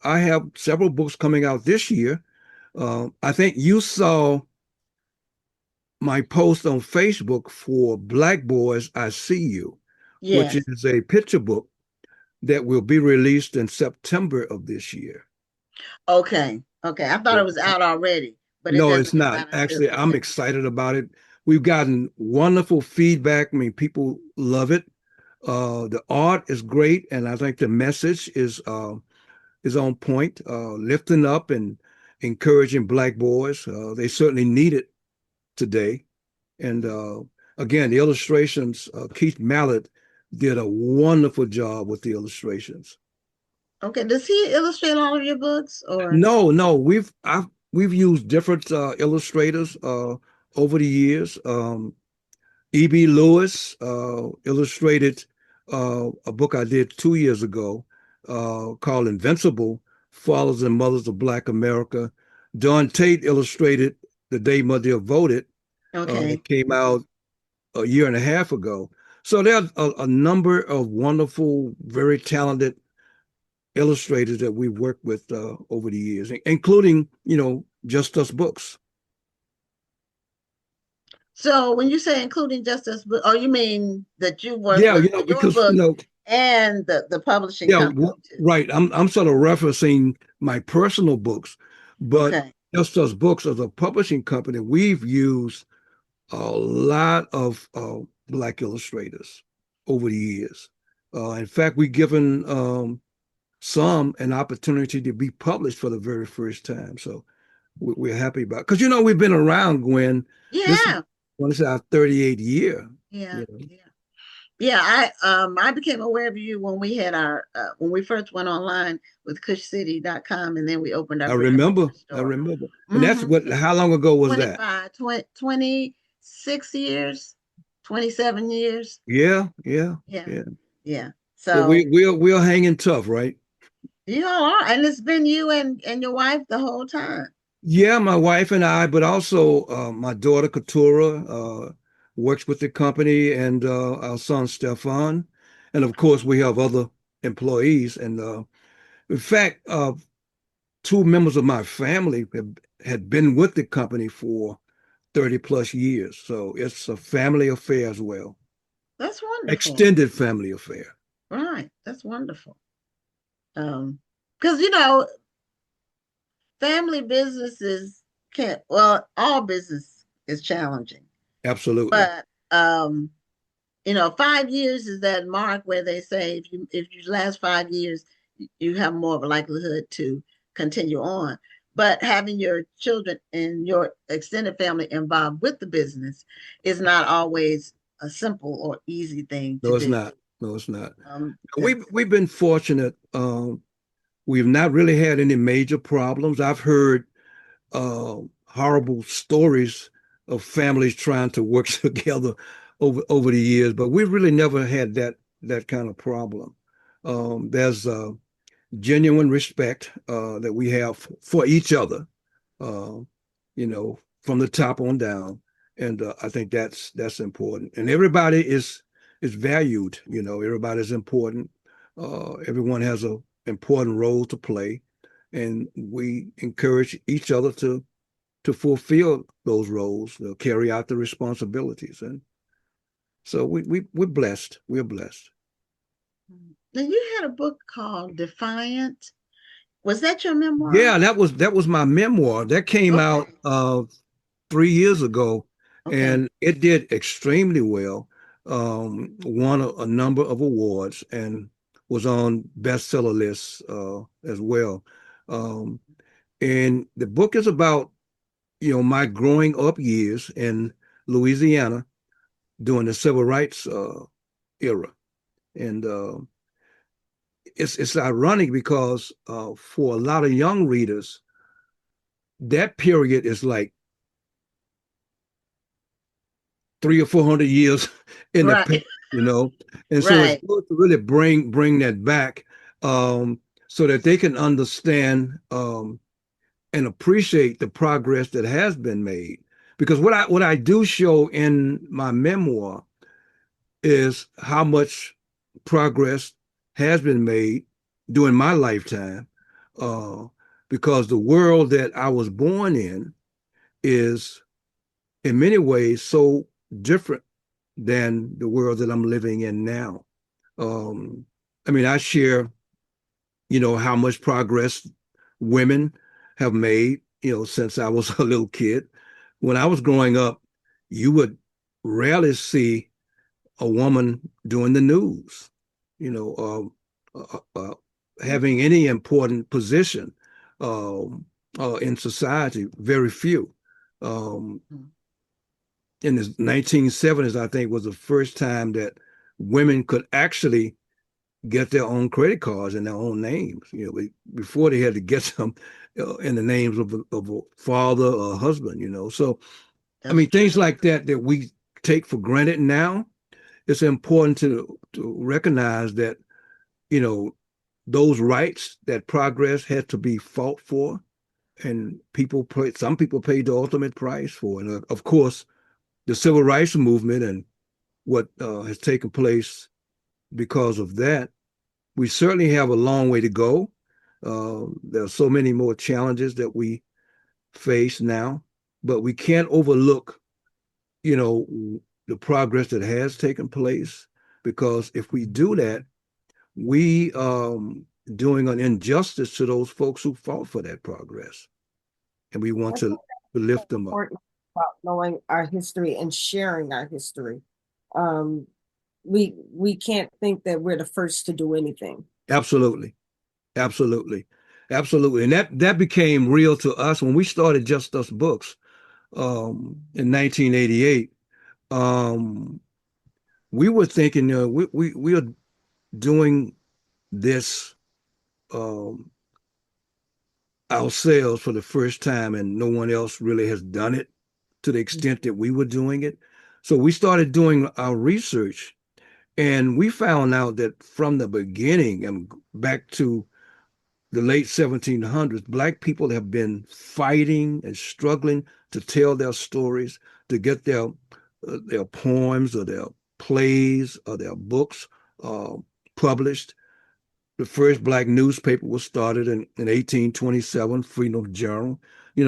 S5: I have several books coming out this year. I think you saw my post on Facebook for Black Boys, I See You, which
S2: Yes.
S5: is a picture book that will be released in September of this year.
S2: Okay. Okay. I thought it was out already, but it
S5: No,
S2: doesn't
S5: it's
S2: come
S5: not.
S2: out until
S5: Actually, I'm
S2: September.
S5: excited about it. We've gotten wonderful feedback. I mean, people love it. The art is great, and I think the message is on point, lifting up and encouraging Black boys. They certainly need it today. And again, the illustrations, Keith Mallett did a wonderful job with the illustrations.
S2: Okay. Does he illustrate all of your books or?
S5: No, we've used different illustrators over the years. E.B. Lewis illustrated a book I did 2 years ago called Invincible: Fathers and Mothers of Black America. Don Tate illustrated The Day Mother Voted.
S2: Okay.
S5: That came out a year and a half ago. So there are a number of wonderful, very talented illustrators that we've worked with over the years, including, Just Us Books.
S2: So when you say including Justice, oh, you mean that you work
S5: Yeah,
S2: with your
S5: because,
S2: book and the publishing company too?
S5: right. I'm sort of referencing my personal books, but
S2: Okay.
S5: Just Us Books as a publishing company, we've used a lot of Black illustrators over the years. In fact, we've given some an opportunity to be published for the very first time. So we're happy about it. Because, we've been around, Gwen. This is,
S2: Yeah.
S5: well, this is our 38th year.
S2: Yeah. Yeah. Yeah, I became aware of you when we had our when we first went online with cushcity.com, and then we opened our
S5: I
S2: brick and
S5: remember.
S2: mortar
S5: I
S2: store.
S5: remember. And that's
S2: Mm-hmm.
S5: how long ago was that?
S2: 26 years, 27 years.
S5: Yeah.
S2: Yeah.
S5: So
S2: So
S5: we're hanging tough, right?
S2: you all are, and it's been you and your wife the whole time.
S5: Yeah, my wife and I, but also my daughter Katura works with the company, and our son Stefan, and of course we have other employees. And in fact, two members of my family had been with the company for 30 plus years, so it's a family affair as well.
S2: That's wonderful.
S5: Extended family affair.
S2: Right, that's wonderful. Because family businesses can't, well, all business is challenging,
S5: Absolutely.
S2: but 5 years is that mark where they say if you last 5 years, you have more of a likelihood to continue on. But having your children and your extended family involved with the business is not always a simple or easy thing to
S5: No, it's
S2: do.
S5: not. No, it's not.
S2: Um,
S5: We've been fortunate. We've not really had any major problems. I've heard horrible stories of families trying to work together over the years, but we've really never had that kind of problem. There's genuine respect that we have for each other, uh, from the top on down, and I think that's important. And everybody is valued. Everybody's important. Everyone has an important role to play, and we encourage each other to fulfill those roles, carry out the responsibilities, and so we're blessed. We're blessed.
S2: Now you had a book called Defiant. Was that your memoir?
S5: Yeah, that was my memoir. That came out 3 years ago, and it did extremely well. Won a number of awards and was on bestseller lists as well. And the book is about my growing up years in Louisiana during the civil rights era, and it's ironic because for a lot of young readers, that period is like 300 or 400 years in the past, and so it's good to really bring that back, so that they can understand and appreciate the progress that has been made. Because what I do show in my memoir is how much progress has been made during my lifetime, because the world that I was born in is in many ways so different than the world that I'm living in now. I mean, I share, how much progress women have made, since I was a little kid. When I was growing up, you would rarely see a woman doing the news, you know, having any important position in society. Very few. Um, in the 1970s, I think, was the first time that women could actually get their own credit cards in their own names. Before they had to get them in the names of a father or a husband. So I mean, things like that we take for granted now. It's important to recognize that, those rights, that progress had to be fought for, and some people paid the ultimate price for it. And of course, the civil rights movement and what has taken place because of that, we certainly have a long way to go. There are so many more challenges that we face now, but we can't overlook, the progress that has taken place, because if we do that, we doing an injustice to those folks who fought for that progress, and we want to lift them up.
S3: About knowing our history and sharing our history. We can't think that we're the first to do anything.
S5: Absolutely. And that became real to us when we started Just Us Books in 1988. We were thinking, we are doing this ourselves for the first time, and no one else really has done it to the extent that we were doing it. So we started doing our research, and we found out that from the beginning and back to the late 1700s, Black people have been fighting and struggling to tell their stories, to get their poems or their plays or their books published. The first Black newspaper was started in 1827, Freedom Journal.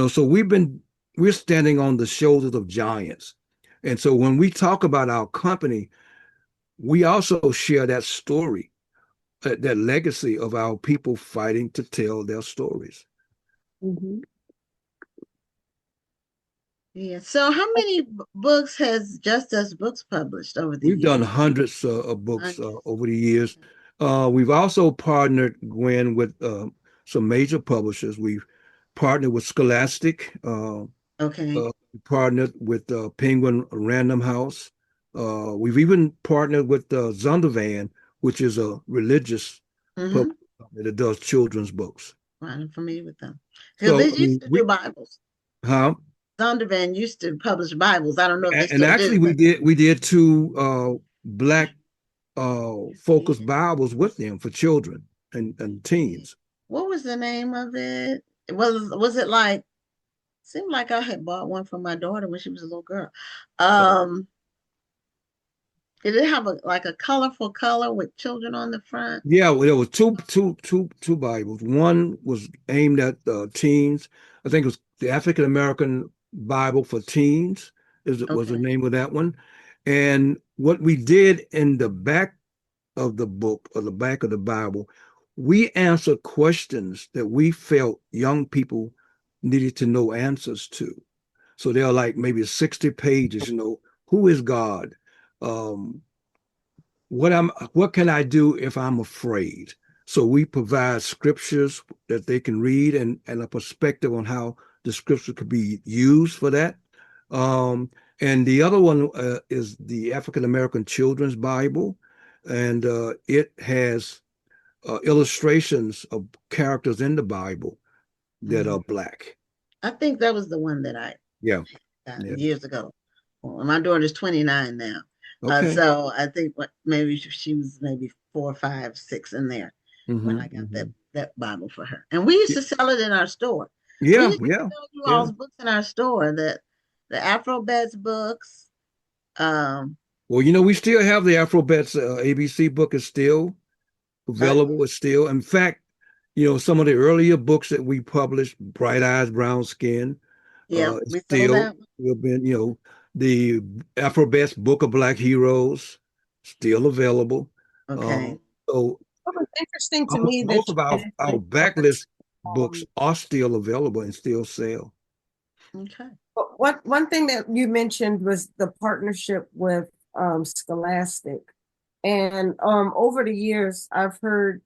S5: So we're standing on the shoulders of giants. And so when we talk about our company, we also share that story, that legacy of our people fighting to tell their stories.
S3: Mm-hmm.
S2: Yeah. So how many books has Just Us Books published over the years?
S5: We've done hundreds of books over the years. We've also partnered, Gwen, with some major publishers. We've partnered with Scholastic.
S2: Okay.
S5: Partnered with Penguin Random House. We've even partnered with Zondervan, which is a religious publisher that does children's books.
S2: I'm familiar with them. Because they used to do Bibles.
S5: Huh?
S2: Zondervan used to publish Bibles. I don't know if they still
S5: and actually
S2: do.
S5: we did two Black focused Bibles with them for children and teens.
S2: What was the name of it? Was it like? Seemed like I had bought one for my daughter when she was a little girl. Did it have a colorful color with children on the front?
S5: Yeah, well, there was two Bibles. One was aimed at teens. I think it was the African American Bible for Teens was the name of that one. And what we did in the back of the book, or the back of the Bible, we answered questions that we felt young people needed to know answers to. So they're like maybe 60 pages, who is God? What can I do if I'm afraid? So we provide scriptures that they can read, and a perspective on how the scripture could be used for that. And the other one is the African American Children's Bible, and it has illustrations of characters in the Bible that are Black.
S2: I think that was the one that I got years ago. Well, my daughter's 29 now. Okay. So I think maybe she was maybe 4, 5, 6 in there when I got that Bible for her. And we used to sell it in our store.
S5: Yeah,
S2: we used to sell you all's books in our store, the Afro-Bets books.
S5: Well, we still have the Afro-Bets ABC book is still available. It's still, in fact, some of the earlier books that we published, Bright Eyes, Brown Skin,
S2: we still
S5: been, the Afro-Best Book of Black Heroes, still available.
S2: Okay.
S5: So
S3: interesting to me that
S5: Most of our
S3: you
S5: backlist books
S3: um,
S5: are still available and still sell.
S2: Okay.
S3: but one thing that you mentioned was the partnership with Scholastic. And over the years, I've heard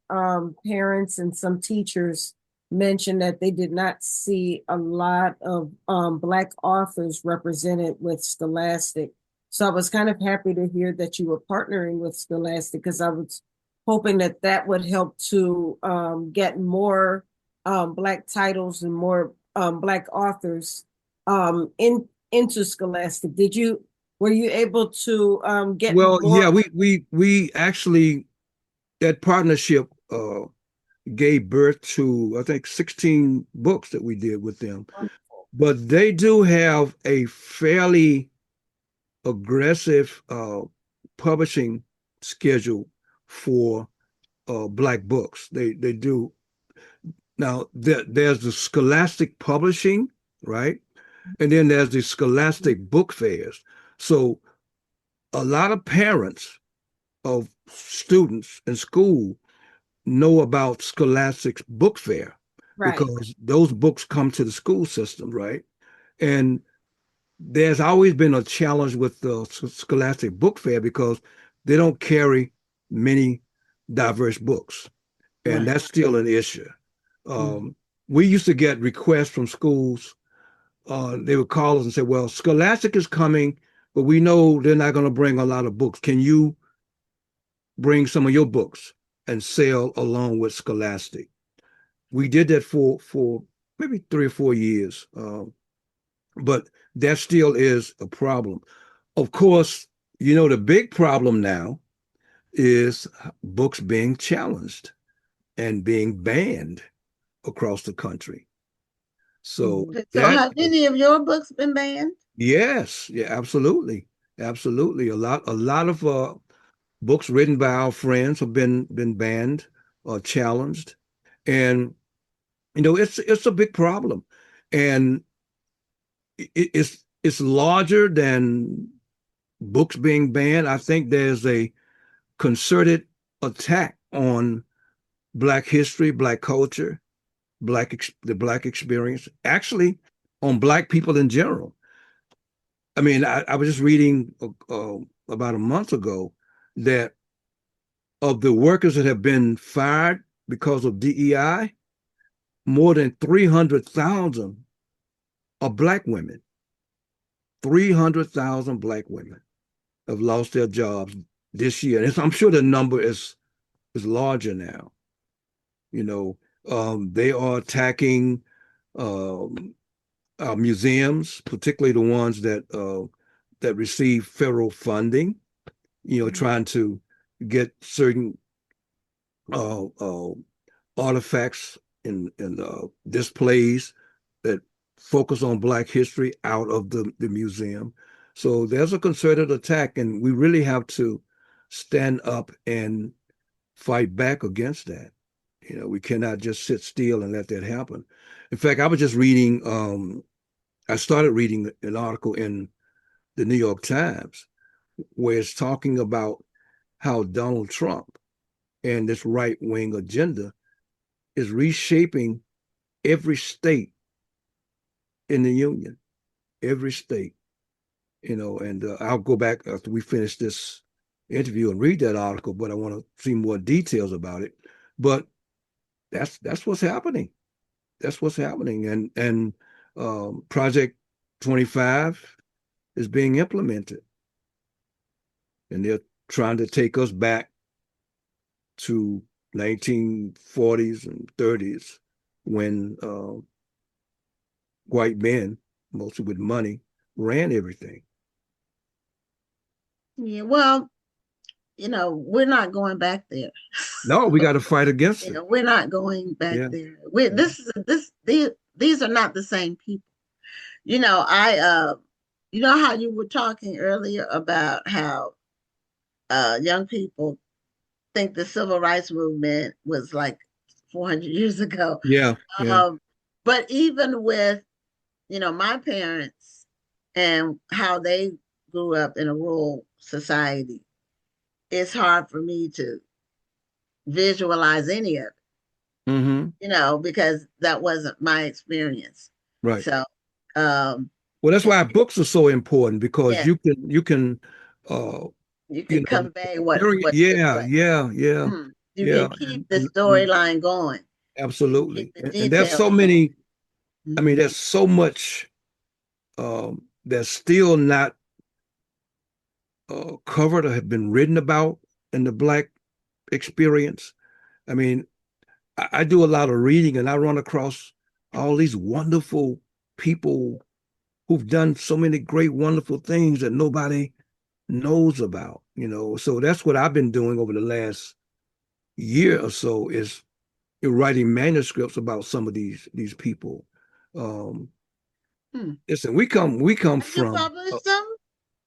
S3: parents and some teachers mention that they did not see a lot of Black authors represented with Scholastic. So I was kind of happy to hear that you were partnering with Scholastic, because I was hoping that that would help to get more Black titles and more Black authors into Scholastic. Were you able to get
S5: Well,
S3: more?
S5: yeah, we actually, that partnership gave birth to, I think, 16 books that we did with them. But they do have a fairly aggressive publishing schedule for Black books. They do. Now there's the Scholastic Publishing, right? And then there's the Scholastic Book Fairs. So a lot of parents of students in school know about Scholastic's book fair
S3: Right.
S5: because those books come to the school system, right? And there's always been a challenge with the Scholastic Book Fair because they don't carry many diverse books, and
S2: Right.
S5: that's still an issue.
S2: Mhm.
S5: We used to get requests from schools. They would call us and say, "Well, Scholastic is coming, but we know they're not going to bring a lot of books. Can you bring some of your books and sell along with Scholastic?" We did that for maybe 3 or 4 years, but that still is a problem. Of course, the big problem now is books being challenged and being banned across the country. So
S3: Mhm.
S2: So
S5: that,
S2: have any of your books been banned?
S5: yes, yeah, absolutely, absolutely. A lot of books written by our friends have been banned or challenged, and it's a big problem, and it's larger than books being banned. I think there's a concerted attack on Black history, Black culture, the Black experience, actually on Black people in general. I mean, I was just reading about a month ago that of the workers that have been fired because of DEI, more than 300,000 are Black women. 300,000 Black women have lost their jobs this year. And I'm sure the number is larger now. They are attacking um, our museums, particularly the ones that receive federal funding. Trying to get certain uh, uh, artifacts and displays that focus on Black history out of the museum. So there's a concerted attack, and we really have to stand up and fight back against that. We cannot just sit still and let that happen. In fact, I started reading an article in the New York Times where it's talking about how Donald Trump and this right-wing agenda is reshaping every state in the union, every state, and I'll go back after we finish this interview and read that article, but I want to see more details about it. But that's what's happening. That's what's happening. And Project 25 is being implemented, and they're trying to take us back to 1940s and 30s when white men, mostly with money, ran everything.
S2: Yeah, well, we're not going back there.
S5: No, we got to fight against it.
S2: We're not going back
S5: Yeah.
S2: there. These are not the same people. How you were talking earlier about how young people think the civil rights movement was like 400 years ago.
S5: Yeah. Yeah.
S2: But even with, my parents and how they grew up in a rural society, it's hard for me to visualize any of it,
S5: Mm-hmm.
S2: because that wasn't my experience.
S5: Right.
S2: So,
S5: Well, that's why books are so important, because
S2: yeah,
S5: you can uh
S2: you can convey what took
S5: yeah,
S2: place.
S5: yeah, yeah,
S2: You
S5: yeah,
S2: can keep the
S5: and
S2: storyline going. You can keep
S5: absolutely.
S2: the
S5: And there's so
S2: details going.
S5: many, I
S2: Mhm.
S5: mean, there's so much that's still not covered or have been written about in the Black experience. I mean, I do a lot of reading, and I run across all these wonderful people who've done so many great, wonderful things that nobody knows about. So that's what I've been doing over the last year or so, is writing manuscripts about some of these people. Um,
S2: Hmm.
S5: Listen, we come
S2: Have you
S5: from,
S2: published them?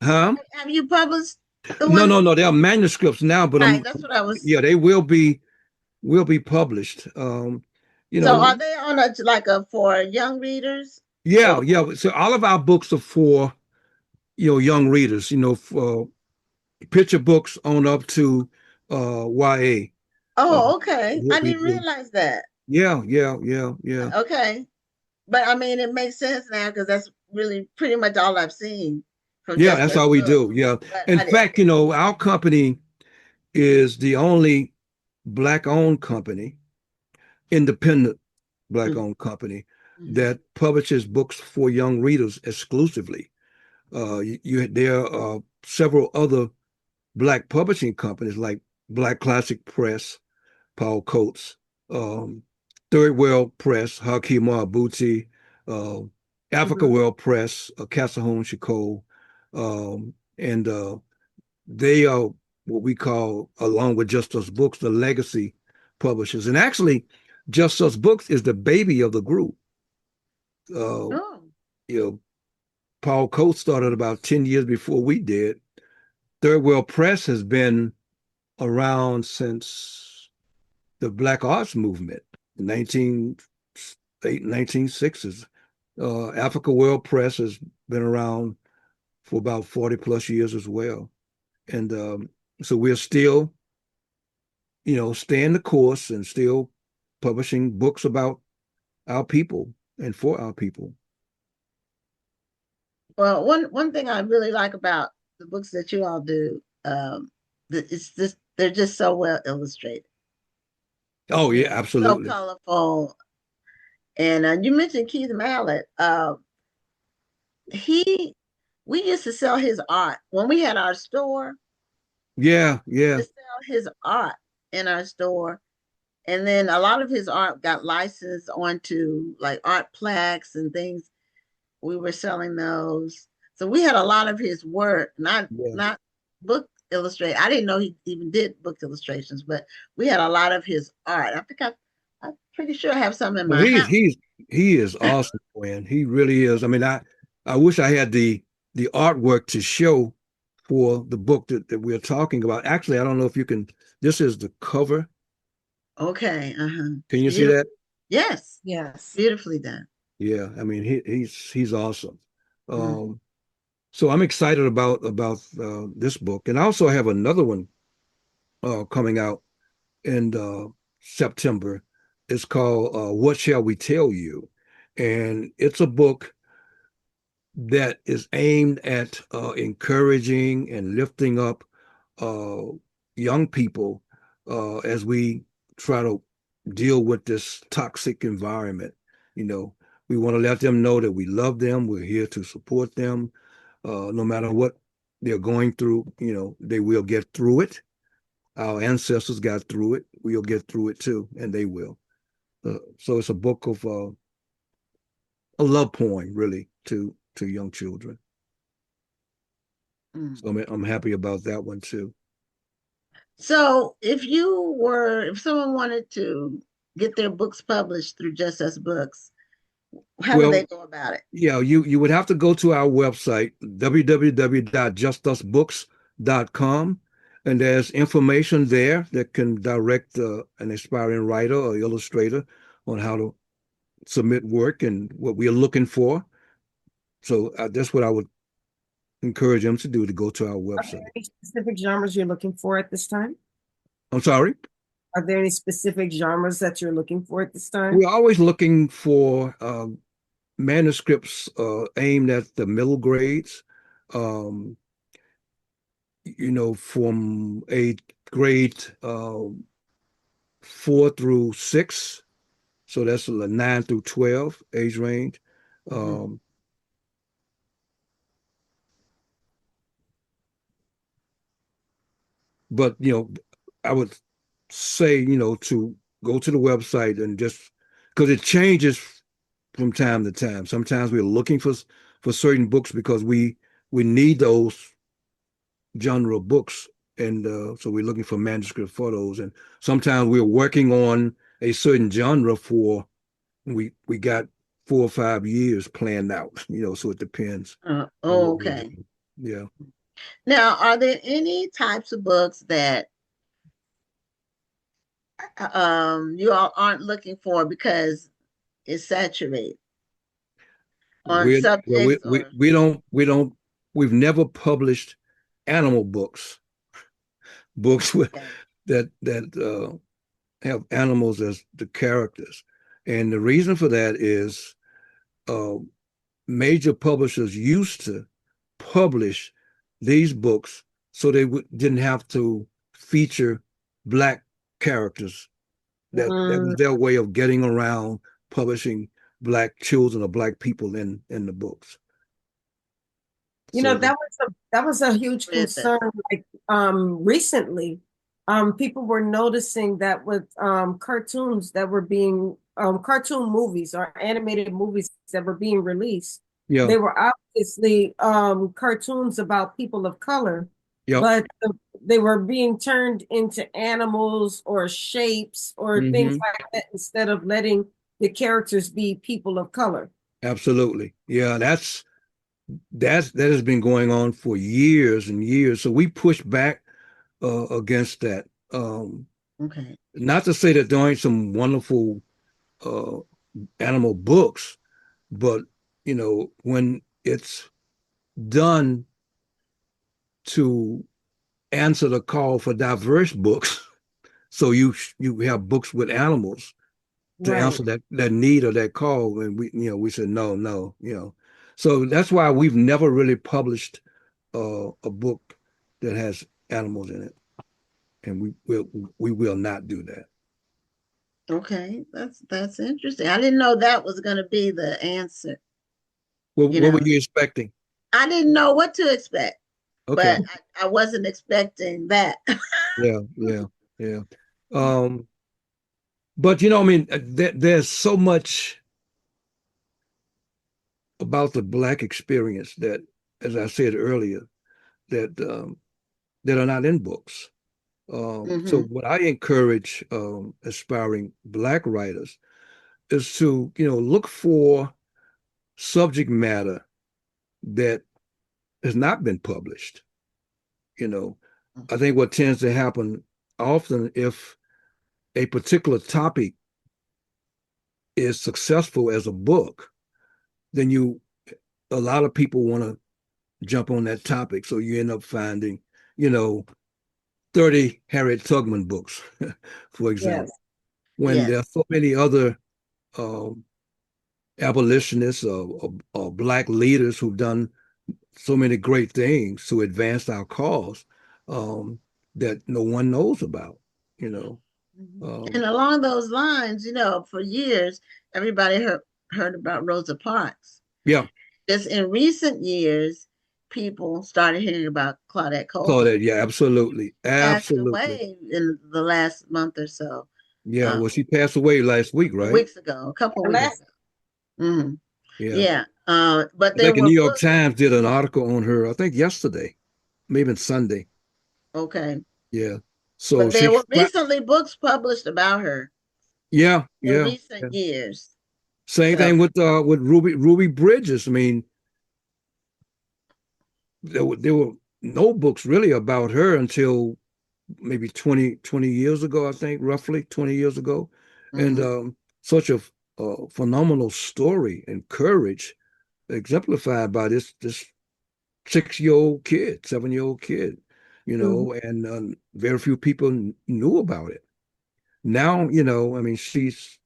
S5: huh?
S2: Have you published the
S5: No,
S2: ones?
S5: no, no. They are manuscripts now, but
S2: Right, that's what I was.
S5: yeah, they will be published. You
S2: So
S5: know,
S2: are they on a like a for young readers?
S5: yeah,
S2: Or
S5: yeah. So all of our books are for young readers. For picture books on up to YA. Uh,
S2: oh, okay.
S5: what
S2: I
S5: we
S2: didn't
S5: do.
S2: realize that.
S5: Yeah, yeah, yeah, yeah.
S2: Okay. But I mean it makes sense now because that's really pretty much all I've seen from
S5: Yeah,
S2: Just
S5: that's
S2: Us
S5: all we
S2: Book.
S5: do. Yeah.
S2: But
S5: In
S2: I did
S5: fact, our company is the only Black-owned company, independent
S2: mm,
S5: Black-owned company
S2: mhm.
S5: that publishes books for young readers exclusively. There are several other Black publishing companies like Black Classic Press, Paul Coates, um, Third World Press, Hakeem Abuti, uh, Africa
S2: Mhm.
S5: World Press, Casahone Shiko, and they are what we call, along with Just Us Books, the legacy publishers. And actually, Just Us Books is the baby of the group. Uh,
S2: Oh.
S5: you know, Paul Coates started about 10 years before we did. Third World Press has been around since the Black Arts Movement, 1960s. Africa World Press has been around for about 40 plus years as well. And so we're still, staying the course and still publishing books about our people and for our people.
S2: Well, one thing I really like about the books that you all do, it's just they're just so well illustrated.
S5: Oh, yeah,
S2: So
S5: absolutely.
S2: colorful. And you mentioned Keith Mallett. He we used to sell his art when we had our store.
S5: Yeah, yeah,
S2: To sell his art in our store, and then a lot of his art got licensed onto like art plaques and things. We were selling those, so we had a lot of his work, not
S5: yeah.
S2: not book illustrate. I didn't know he even did book illustrations, but we had a lot of his art. I'm pretty sure I have some in
S5: Well,
S2: my house.
S5: he is awesome, man. He really is. I mean, I wish I had the artwork to show for the book that we're talking about. Actually, I don't know if you can. This is the cover.
S2: Okay,
S5: Can
S2: it's
S5: you see
S2: beautiful.
S5: that?
S2: Yes,
S3: Yes.
S2: beautifully done.
S5: Yeah, I mean, he's awesome.
S2: Mm.
S5: Um, so I'm excited about this book, and I also have another one coming out in September. It's called "What Shall We Tell You," and it's a book that is aimed at encouraging and lifting up uh, young people as we try to deal with this toxic environment. You know, we want to let them know that we love them. We're here to support them, no matter what they're going through. They will get through it. Our ancestors got through it. We'll get through it too, and they will. So it's a book of a love poem, really, to young children.
S2: Mm.
S5: So I'm happy about that one too.
S2: So, if someone wanted to get their books published through Just Us Books, how do
S5: Well,
S2: they go about it?
S5: yeah, you would have to go to our website, www.justusbooks.com, and there's information there that can direct an aspiring writer or illustrator on how to submit work and what we are looking for. So that's what I would encourage them to do, to go to our
S3: Are there
S5: website.
S3: any specific genres you're looking for at this time?
S5: I'm sorry.
S3: Are there any specific genres that you're looking for at this time?
S5: We're always looking for manuscripts aimed at the middle grades, um, from a grade 4 through 6. So that's the 9 through 12 age range. Um, but I would say, to go to the website and just because it changes from time to time. Sometimes we're looking for certain books because we need those genre books, and so we're looking for manuscript for those. And sometimes we're working on a certain genre for we got 4 or 5 years planned out. So it depends on what we're
S2: Okay.
S5: doing. Yeah.
S2: Now, are there any types of books that you all aren't looking for because it's saturated on
S5: Well,
S2: subjects or
S5: we've never published animal books with
S2: okay.
S5: that have animals as the characters. And the reason for that is uh, major publishers used to publish these books so they didn't have to feature Black characters. That was their way of getting around publishing Black children or Black people in the books. So
S3: That was a huge
S2: With it.
S3: concern. Like recently, people were noticing that with cartoons that were being cartoon movies or animated movies that were being released,
S5: yeah,
S3: they were obviously cartoons about people of color,
S5: yep.
S3: but they were being turned into animals or shapes or things like that instead of letting the characters be people of color.
S5: Absolutely. Yeah, that has been going on for years and years. So we push back against that.
S2: Okay.
S5: Not to say that there aren't some wonderful animal books, but when it's done to answer the call for diverse books, so you have books with animals to
S3: Right.
S5: answer that need or that call, and we said no. So that's why we've never really published a book that has animals in it, and we will not do that.
S2: Okay, that's interesting. I didn't know that was going to be the answer.
S5: What were you expecting?
S2: I didn't know what to expect,
S5: Okay.
S2: but I wasn't expecting that.
S5: Yeah. But I mean, there's so much about the Black experience that, as I said earlier, that that are not in books. So what I encourage aspiring Black writers is to look for subject matter that has not been published. I think what tends to happen often, if a particular topic is successful as a book, then a lot of people want to jump on that topic. So you end up finding, 30 Harriet Tubman books, for example,
S3: Yes.
S5: when
S2: Yes.
S5: there are so many other um, abolitionists or Black leaders who've done so many great things to advance our cause that no one knows about,
S2: And along those lines, for years, everybody heard about Rosa Parks.
S5: Yeah.
S2: Just in recent years, people started hearing about Claudette Colvin.
S5: Claudette, yeah, absolutely.
S2: Passed
S5: Absolutely.
S2: away in the last month or so.
S5: Yeah, well, she passed away last week, right?
S2: A couple of weeks ago. Mm-hmm.
S5: Yeah.
S2: But
S5: I
S2: there
S5: think the
S2: were
S5: New York
S2: books.
S5: Times did an article on her, I think yesterday, maybe Sunday.
S2: Okay.
S5: Yeah. So
S2: But there were recently books published about her
S5: yeah,
S2: in recent years.
S5: Same thing with Ruby Bridges. I mean, there were no books really about her until maybe 20 years ago, I think, roughly 20 years ago. And such a phenomenal story and courage exemplified by this 6-year-old kid, 7-year-old kid, and very few people knew about it. now, I mean, she's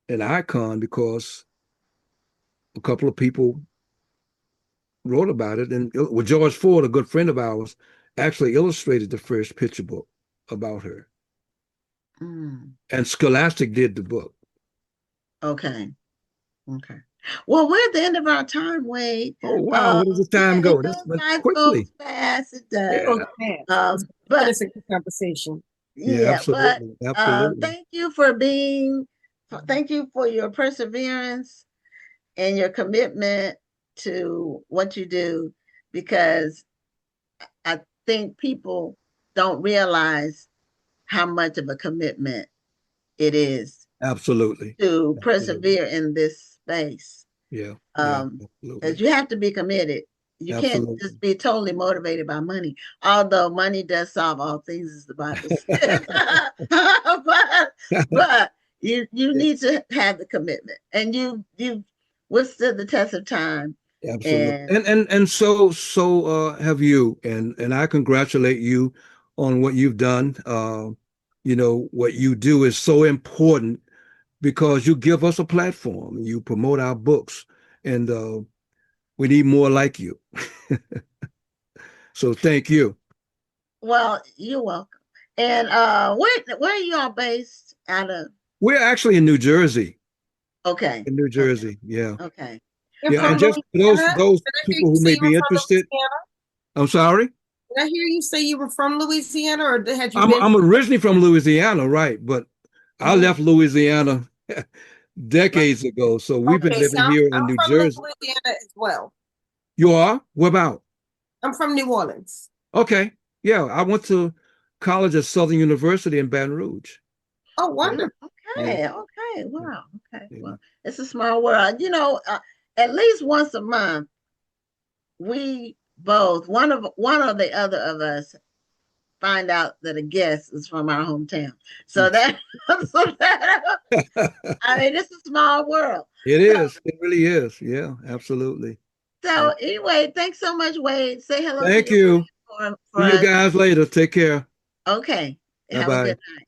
S5: an icon because a couple of people wrote about it. And well, George Ford, a good friend of ours, actually illustrated the first picture book about her.
S2: Mm,
S5: And Scholastic did the book.
S2: okay. Okay. Well, we're at the end of our time, Wade.
S5: Oh, wow. Where does the time
S2: Yeah,
S5: go?
S2: it
S5: This
S2: goes
S5: went
S2: by so
S5: quickly.
S2: fast. It does.
S5: Yeah,
S3: Oh, man. It's
S2: But
S3: been a good conversation.
S5: yeah,
S2: yeah, but
S5: absolutely. Absolutely.
S2: thank you for your perseverance and your commitment to what you do, because I think people don't realize how much of a commitment it is
S5: Absolutely.
S2: to
S5: Absolutely.
S2: persevere in this space.
S5: Yeah, yeah,
S2: Um, because
S5: absolutely.
S2: you have to be committed. You can't
S5: Absolutely.
S2: just be totally motivated by money, although money does solve all things, as the Bible says. but you need to have the commitment, and you've withstood the test of time.
S5: Absolutely.
S2: And
S5: And so have you. And I congratulate you on what you've done. What you do is so important because you give us a platform. You promote our books, and we need more like you. So thank you.
S2: well, you're welcome. And where are you all based out of?
S5: We're actually in New Jersey.
S2: Okay,
S5: In New
S2: okay,
S5: Jersey. Yeah.
S2: okay.
S3: You're
S5: Yeah.
S3: from
S5: And
S2: Um,
S5: just for those
S3: Louisiana?
S5: those
S3: Did I hear
S5: people
S3: you
S5: who
S3: say
S5: may
S3: you were
S5: be
S3: from
S5: interested,
S3: Louisiana?
S5: I'm sorry.
S3: Did I hear you say you were from Louisiana, or had you
S5: I'm
S3: been?
S5: originally from Louisiana, right? But I
S3: Mhm.
S5: left Louisiana decades ago. So we've been
S3: Okay, so
S5: living
S3: I'm,
S5: here in
S3: I'm
S5: New
S3: from
S5: Jersey.
S3: Louisiana as well.
S5: You are? What about?
S3: I'm from New Orleans.
S5: Okay. Yeah, I went to college at Southern University in Baton Rouge.
S3: Oh,
S5: Yeah.
S3: wonderful.
S5: Yeah.
S2: okay,
S5: Yeah.
S2: wow, okay.
S5: Yeah.
S2: Well, it's a small world. At least once a month, we both one or the other of us find out that a guest is from our hometown. So that, I mean, it's a small world.
S5: It
S2: So
S5: is. It really is. Yeah, absolutely. Yeah.
S2: so anyway, thanks so much, Wade. Say hello to
S5: Thank
S2: your friends
S5: you.
S2: for
S5: See you
S2: us.
S5: guys later. Take care.
S2: Okay. Have a
S5: Bye-bye.
S2: good night.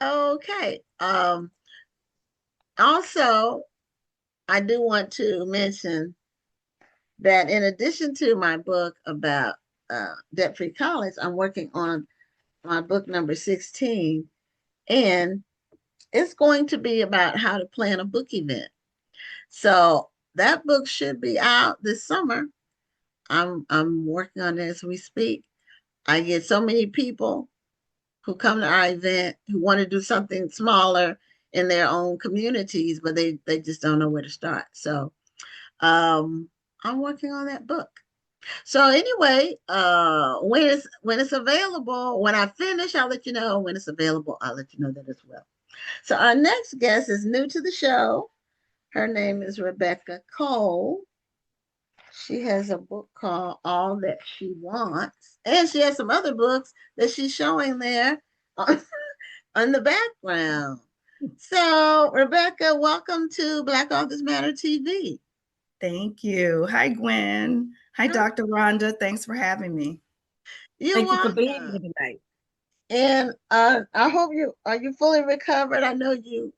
S2: Okay. Also, I do want to mention that in addition to my book about debt-free college, I'm working on my book number 16, and it's going to be about how to plan a book event. So that book should be out this summer. I'm working on it as we speak. I get so many people who come to our event who want to do something smaller in their own communities, but they just don't know where to start. So I'm working on that book. So anyway, when it's available, when I finish, I'll let you know. When it's available, I'll let you know that as well. So our next guest is new to the show. Her name is Rebekah Cole. She has a book called All That She Wants, and she has some other books that she's showing there on, on the background. So, Rebekah, welcome to Black Authors Matter TV.
S6: Thank you. Hi, Gwen. Hi,
S2: Hi.
S6: Dr. Rhonda. Thanks for having me.
S2: You're
S3: Thank you for being here
S2: welcome.
S3: tonight.
S2: And I hope you fully recovered. I know you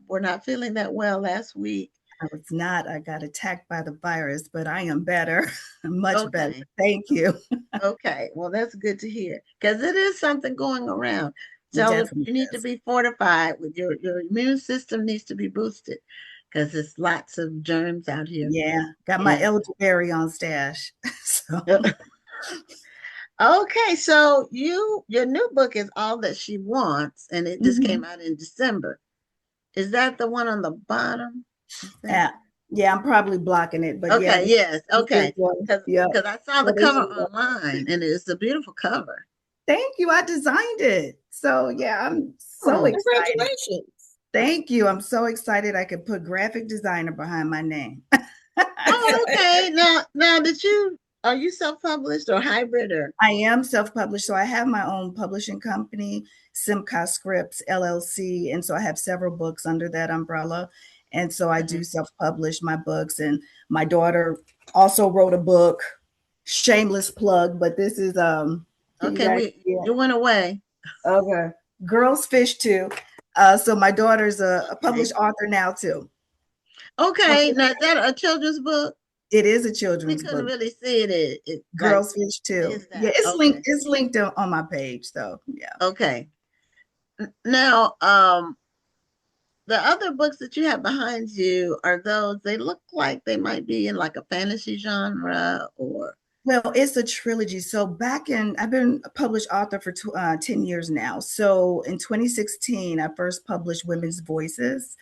S2: were not feeling that well last week.
S6: I was not. I got attacked by the virus, but I am better, much better.
S2: Okay.
S6: Thank you.
S2: Okay. Well, that's good to hear, because it is something going around.
S6: It
S2: So
S6: definitely
S2: you need to
S6: is.
S2: be fortified with your immune system needs to be boosted, because there's lots of germs out here.
S6: Yeah, got my
S2: And
S6: elderberry on stash. So
S2: okay, so your new book is All That She Wants, and it just came
S6: mhm.
S2: out in December. Is that the one on the bottom? I think.
S6: Yeah, I'm probably blocking it, but yeah,
S2: Okay, yes,
S6: this is
S2: okay.
S6: yeah.
S2: Because I saw the
S6: What is
S2: cover
S6: it?
S2: online, and it's a beautiful cover.
S6: Thank you. I designed it. So yeah, I'm so
S2: Oh,
S6: excited.
S3: Congratulations.
S6: Thank you. I'm so excited I could put graphic designer behind my name.
S2: oh, okay. Now, are you self-published or hybrid or?
S6: I am self-published, so I have my own publishing company, Simca Scripts LLC, and so I have several books under that umbrella. And so I do self-publish my books, and my daughter also wrote a book. Shameless plug, but this is Can you
S2: Okay,
S6: guys see it?
S2: you went away.
S6: Okay. Girls Fish too. So my daughter's a published author now too.
S2: Okay, now is that a children's book?
S6: It is a
S2: We
S6: children's
S2: couldn't
S6: book.
S2: really see it. It like,
S6: Girls Fish too.
S2: is
S6: Yeah,
S2: that
S6: it's linked.
S2: okay?
S6: It's linked on my page, though. Yeah.
S2: Okay. Now, the other books that you have behind you are those, they look like they might be in like a fantasy genre or.
S6: Well, it's a trilogy. So I've been a published author for 10 years now. So in 2016, I first published Women's Voices,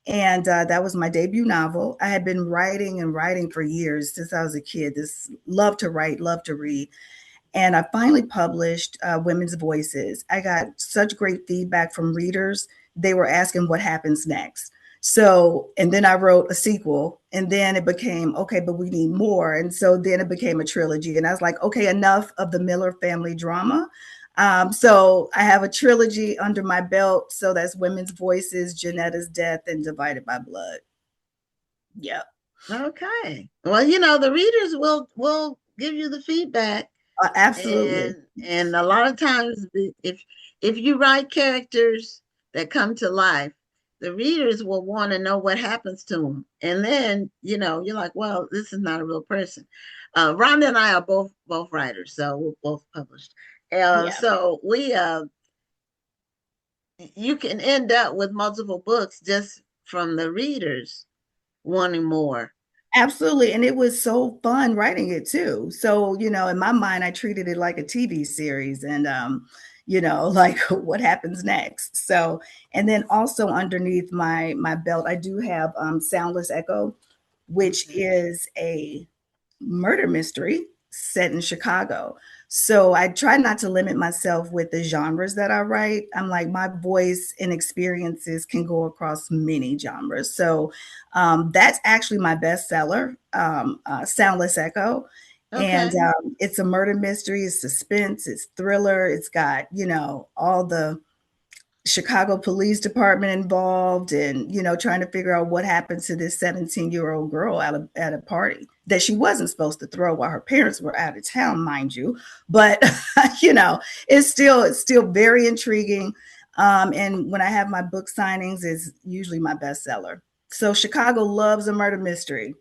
S6: and that was my debut novel. I had been writing and writing for years since I was a kid. This love to write, love to read. And I finally published Women's Voices. I got such great feedback from readers. They were asking what happens next. So, and then I wrote a sequel, and then it became, okay, but we need more. And so then it became a trilogy. And I was like, okay, enough of the Miller family drama. So I have a trilogy under my belt. So that's Women's Voices, Janetta's Death, and Divided by Blood. Yep.
S2: Okay. Well, the readers will give you the feedback.
S6: Absolutely.
S2: And a lot of times, if you write characters that come to life, the readers will want to know what happens to them. And then, you're like, well, this is not a real person. Rhonda and I are both writers, so we're both published.
S6: Yeah.
S2: So you can end up with multiple books just from the readers wanting more.
S6: Absolutely. And it was so fun writing it too. So, in my mind, I treated it like a TV series and, like what happens next. So, and then also underneath my belt, I do have Soundless Echo, which is a murder mystery set in Chicago. So I try not to limit myself with the genres that I write. I'm like, my voice and experiences can go across many genres. So that's actually my bestseller, Soundless Echo.
S2: Okay.
S6: And it's a murder mystery, it's suspense, it's thriller. It's got, all the Chicago Police Department involved and, trying to figure out what happened to this 17-year-old girl at a party that she wasn't supposed to throw while her parents were out of town, mind you. But, it's still very intriguing. And when I have my book signings, it's usually my bestseller. So Chicago loves a murder mystery.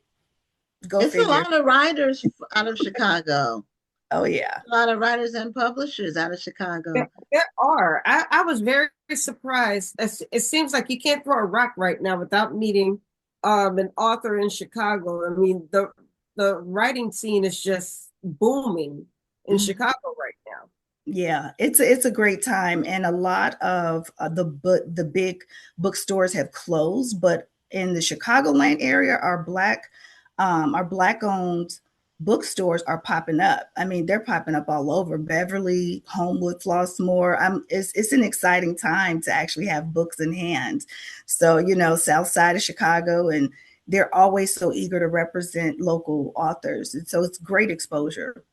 S6: Go
S2: It's
S6: figure.
S2: a lot of writers out of Chicago.
S6: Oh, yeah.
S2: A lot of writers and publishers out of Chicago.
S3: There are. I was very surprised. It seems like you can't throw a rock right now without meeting an author in Chicago. I mean, the writing scene is just booming in Chicago right now.
S6: Yeah, it's a great time, and a lot of the big bookstores have closed, but in the Chicagoland area, our black owned bookstores are popping up. I mean, they're popping up all over Beverly, Homewood, Flossmoor. It's an exciting time to actually have books in hand. So, South Side of Chicago, and they're always so eager to represent local authors. And so it's great exposure.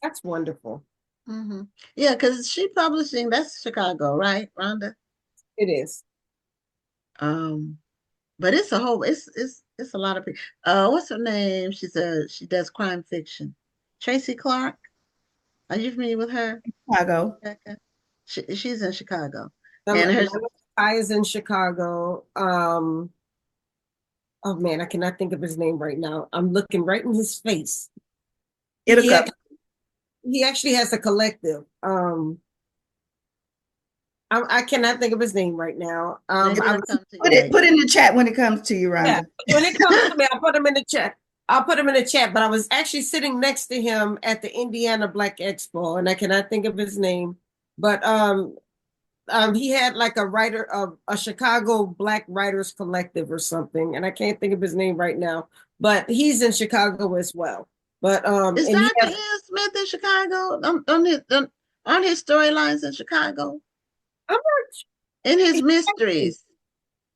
S3: That's wonderful.
S2: Mm-hmm. Yeah, because She Publishing, that's Chicago, right, Rhonda?
S3: It is.
S2: But it's a lot of people. What's her name? She does crime fiction. Tracy Clark. Are you familiar with her?
S6: Chicago.
S2: She's in Chicago.
S3: And her is in Chicago. Oh man, I cannot think of his name right now. I'm looking right in his face. He actually has a collective. I cannot think of his name right now.
S6: Put it in the chat when it comes to you, Rhonda.
S3: Yeah, when it comes to me, I'll put him in the chat. But I was actually sitting next to him at the Indiana Black Expo, and I cannot think of his name. But he had like a writer of a Chicago Black Writers Collective or something, and I can't think of his name right now. But he's in Chicago as well. But
S2: is that Ian Smith in Chicago? On his storylines in Chicago? I'm not in his mysteries.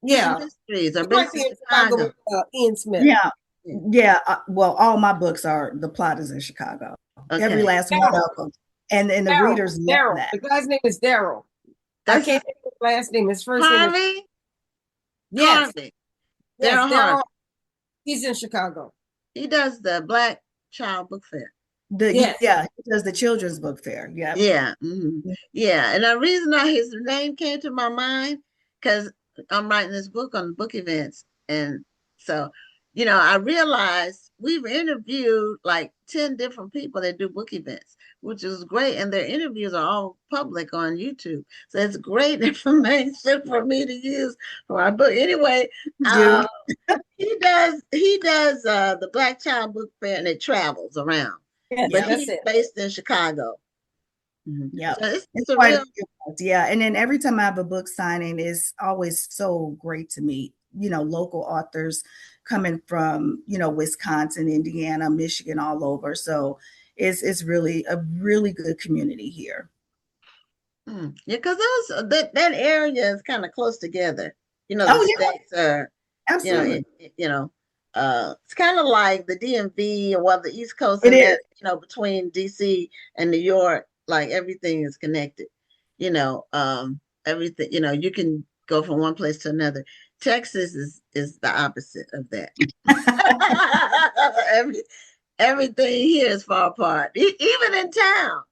S3: Yeah,
S2: mysteries are based in Chicago.
S3: Ian Smith.
S6: Yeah. Well, all my books the plot is in Chicago. Okay. Every last one of them, and the readers love that.
S3: The guy's name is Daryl. I can't think of his last name. His first name is
S2: Yes.
S3: Daryl. He's in Chicago.
S2: He does the Black Child Book Fair.
S3: Yes.
S6: Yeah, he does the children's book fair. Yeah.
S2: Yeah. Yeah. And the reason why his name came to my mind, because I'm writing this book on book events. And so, I realized we've interviewed like 10 different people that do book events, which is great. And their interviews are all public on YouTube. So it's great information for me to use for my book. Anyway,
S6: You.
S2: he does the Black Child Book Fair, and it travels around.
S3: Yes,
S2: But
S3: that's
S2: he's
S3: it.
S2: based in Chicago.
S6: Yeah.
S2: So it's
S6: It's
S2: a
S6: quite
S2: real.
S6: yeah. And then every time I have a book signing, it's always so great to meet, local authors coming from, Wisconsin, Indiana, Michigan, all over. So it's really a really good community here.
S2: Yeah, because that area is kind of close together. The
S6: Oh, yeah,
S2: states are,
S6: absolutely.
S2: it's kind of like the DMV, or the East Coast,
S6: It
S2: and
S6: is.
S2: that, between DC and New York, like everything is connected. Everything, you can go from one place to another. Texas is the opposite of that. Every, everything here is far apart, even in town.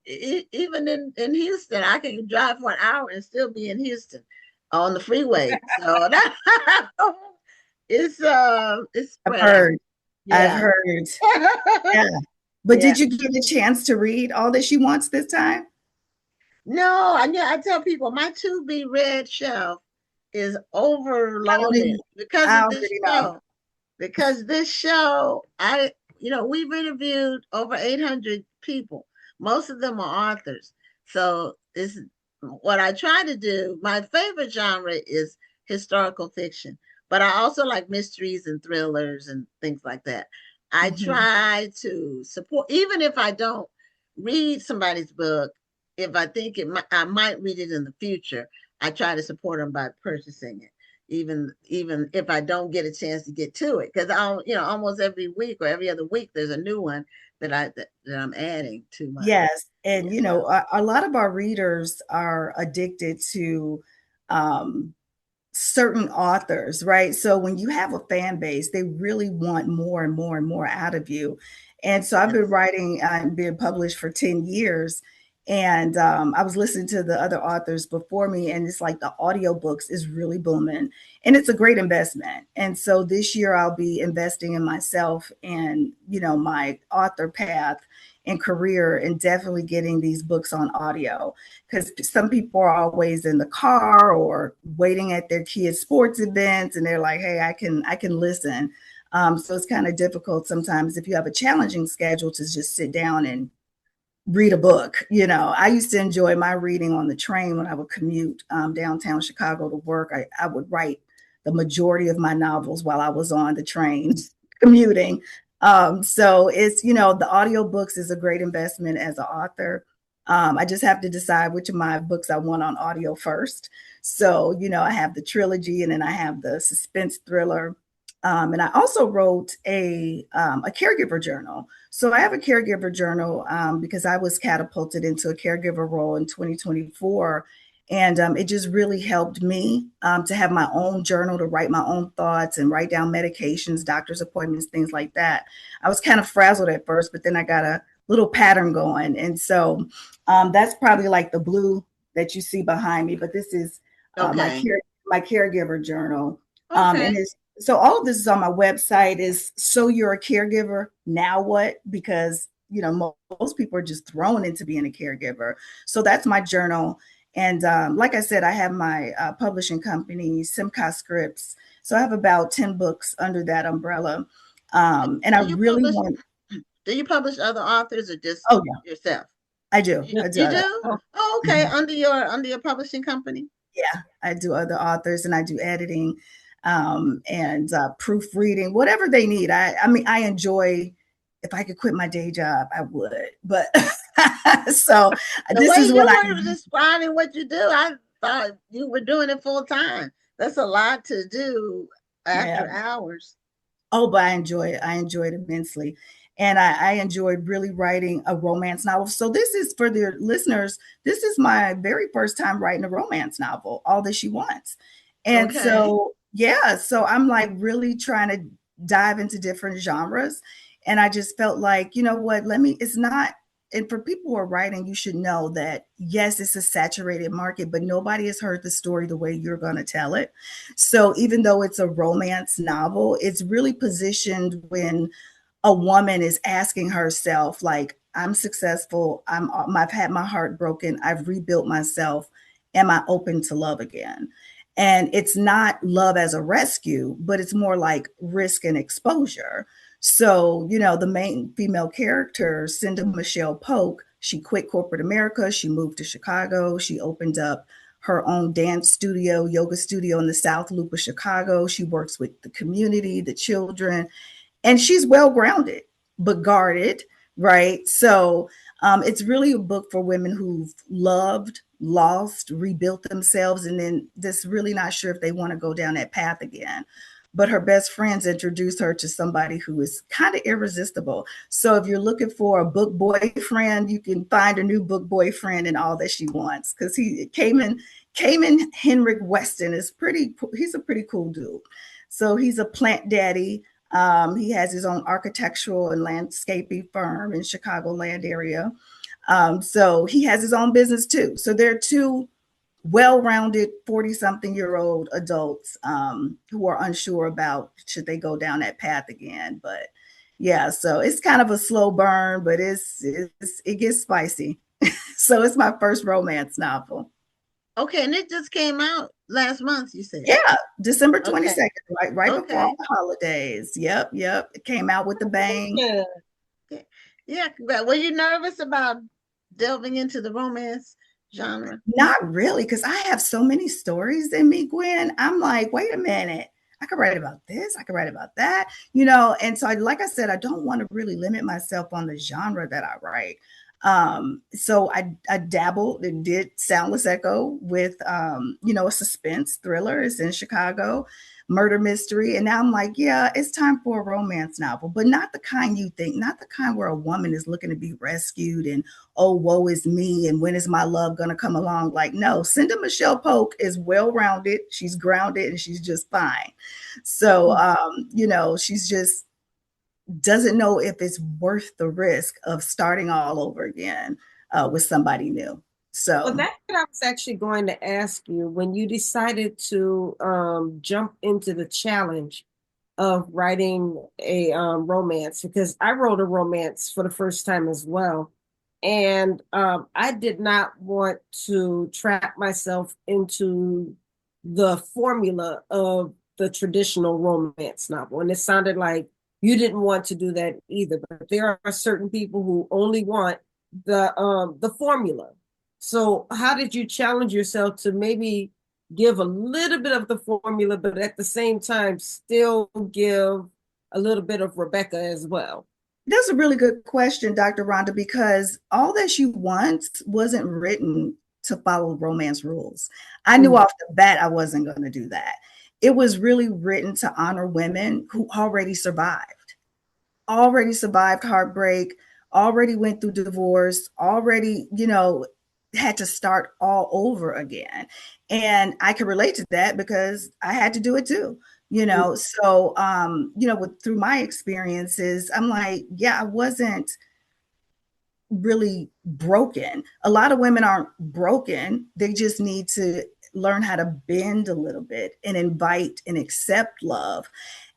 S2: Even in Houston, I can drive for an hour and still be in Houston on the freeway. So it's
S6: I've
S2: spread out.
S6: heard. I've
S2: Yeah.
S6: heard. Yeah. But
S2: Yeah.
S6: did you get a chance to read all that she wants this time?
S2: No, I tell people my to be read shelf is overloaded because
S6: I
S2: of this
S6: already know.
S2: show. Because this show, we've interviewed over 800 people. Most of them are authors. So it's what I try to do. My favorite genre is historical fiction, but I also like mysteries and thrillers and things like that. I try to support, even if I don't read somebody's book, if I think I might read it in the future, I try to support them by purchasing it, even if I don't get a chance to get to it, because almost every week or every other week there's a new one that I'm adding to my.
S6: Yes. And, a lot of our readers are addicted to certain authors, right? So when you have a fan base, they really want more and more and more out of you. And so I've been writing and being published for 10 years. And I was listening to the other authors before me, and it's like the audiobooks is really booming, and it's a great investment. And so this year I'll be investing in myself and, my author path and career, and definitely getting these books on audio, because some people are always in the car or waiting at their kids' sports events, and they're like, hey, I can listen. So it's kind of difficult sometimes if you have a challenging schedule to just sit down and read a book. I used to enjoy my reading on the train when I would commute downtown Chicago to work. I would write the majority of my novels while I was on the train commuting. So it's, the audiobooks is a great investment as an author. I just have to decide which of my books I want on audio first. So, I have the trilogy, and then I have the suspense thriller. And I also wrote a caregiver journal. So I have a caregiver journal because I was catapulted into a caregiver role in 2024. And it just really helped me to have my own journal, to write my own thoughts and write down medications, doctor's appointments, things like that. I was kind of frazzled at first, but then I got a little pattern going. And so that's probably like the blue that you see behind me. But this is my caregiver journal. And so all of this is on my website. Is So You're a Caregiver, Now What? Because, most people are just thrown into being a caregiver. So that's my journal. And like I said, I have my publishing company, Simca Scripts. So I have about 10 books under that umbrella. And I really want.
S2: Do you publish other authors or just yourself?
S6: I do.
S2: You
S6: I do.
S2: do? Oh, okay. Under your publishing company?
S6: Yeah, I do other authors, and I do editing and proofreading, whatever they need. I mean, I enjoy. If I could quit my day job, I would. But so this is what I was
S2: describing what you do. I thought you were doing it full time. That's a lot to do after hours.
S6: Oh, but I enjoy it. I enjoy it immensely. And I enjoyed really writing a romance novel. So this is, for the listeners, this is my very first time writing a romance novel, All That She Wants. And so I'm like really trying to dive into different genres. And I just felt like, you know what, it's not, and for people who are writing, you should know that, yes, it's a saturated market, but nobody has heard the story the way you're going to tell it. So even though it's a romance novel, it's really positioned when a woman is asking herself, like, I'm successful, I've had my heart broken, I've rebuilt myself, am I open to love again? And it's not love as a rescue, but it's more like risk and exposure. So, the main female character, Cinda Michelle Polk, she quit corporate America. She moved to Chicago. She opened up her own dance studio, yoga studio in the South Loop of Chicago. She works with the community, the children, and she's well grounded, but guarded, right? So it's really a book for women who've loved, lost, rebuilt themselves, and then just really not sure if they want to go down that path again. But her best friends introduced her to somebody who is kind of irresistible. So if you're looking for a book boyfriend, you can find a new book boyfriend and all that she wants, because Cayman Henrik Weston he's a pretty cool dude. So he's a plant daddy. He has his own architectural and landscaping firm in Chicagoland area. So he has his own business too. So they're two well-rounded 40-something-year-old adults who are unsure about should they go down that path again. But yeah, so it's kind of a slow burn, but it gets spicy. So it's my first romance novel.
S2: Okay, and it just came out last month, you said?
S6: Yeah, December 22nd, right before all the holidays. Yep. It came out with a bang.
S2: Yeah. Were you nervous about delving into the romance genre?
S6: Not really, because I have so many stories in me, Gwen. I'm like, wait a minute, I could write about this, I could write about that, and so like I said, I don't want to really limit myself on the genre that I write. So I dabbled and did Soundless Echo with a suspense thriller. It's in Chicago, murder mystery, and now I'm like, yeah, it's time for a romance novel, but not the kind you think, not the kind where a woman is looking to be rescued and, oh, woe is me, and when is my love gonna come along? Like, no, Cinda Michelle Polk is well-rounded, she's grounded, and she's just fine. So she's just doesn't know if it's worth the risk of starting all over again with somebody new. So
S3: well, that's what I was actually going to ask you when you decided to jump into the challenge of writing a romance, because I wrote a romance for the first time as well. And I did not want to trap myself into the formula of the traditional romance novel. And it sounded like you didn't want to do that either. But there are certain people who only want the formula. So how did you challenge yourself to maybe give a little bit of the formula, but at the same time still give a little bit of Rebekah as well?
S6: That's a really good question, Dr. Rhonda, because All That She Wants wasn't written to follow romance rules. I knew off the bat I wasn't going to do that. It was really written to honor women who already survived heartbreak, already went through divorce, already, had to start all over again. And I can relate to that because I had to do it too. So through my experiences, I'm like, yeah, I wasn't really broken. A lot of women aren't broken, they just need to learn how to bend a little bit and invite and accept love.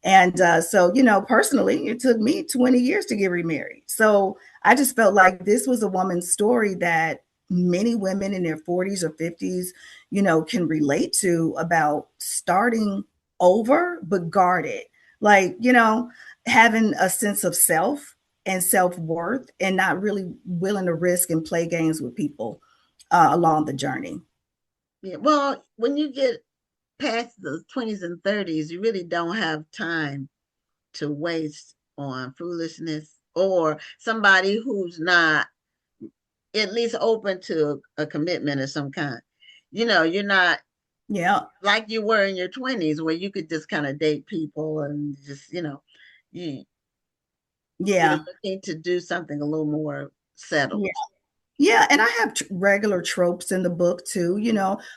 S6: And so personally, it took me 20 years to get remarried. So I just felt like this was a woman's story that many women in their 40s or 50s can relate to, about starting over but guarded, like having a sense of self and self-worth, and not really willing to risk and play games with people along the journey.
S2: Yeah, well, when you get past the 20s and 30s, you really don't have time to waste on foolishness or somebody who's not at least open to a commitment of some kind. You're not like you were in your 20s, where you could just kind of date people and just, you're looking to do something a little more settled.
S6: Yeah, and I have regular tropes in the book too,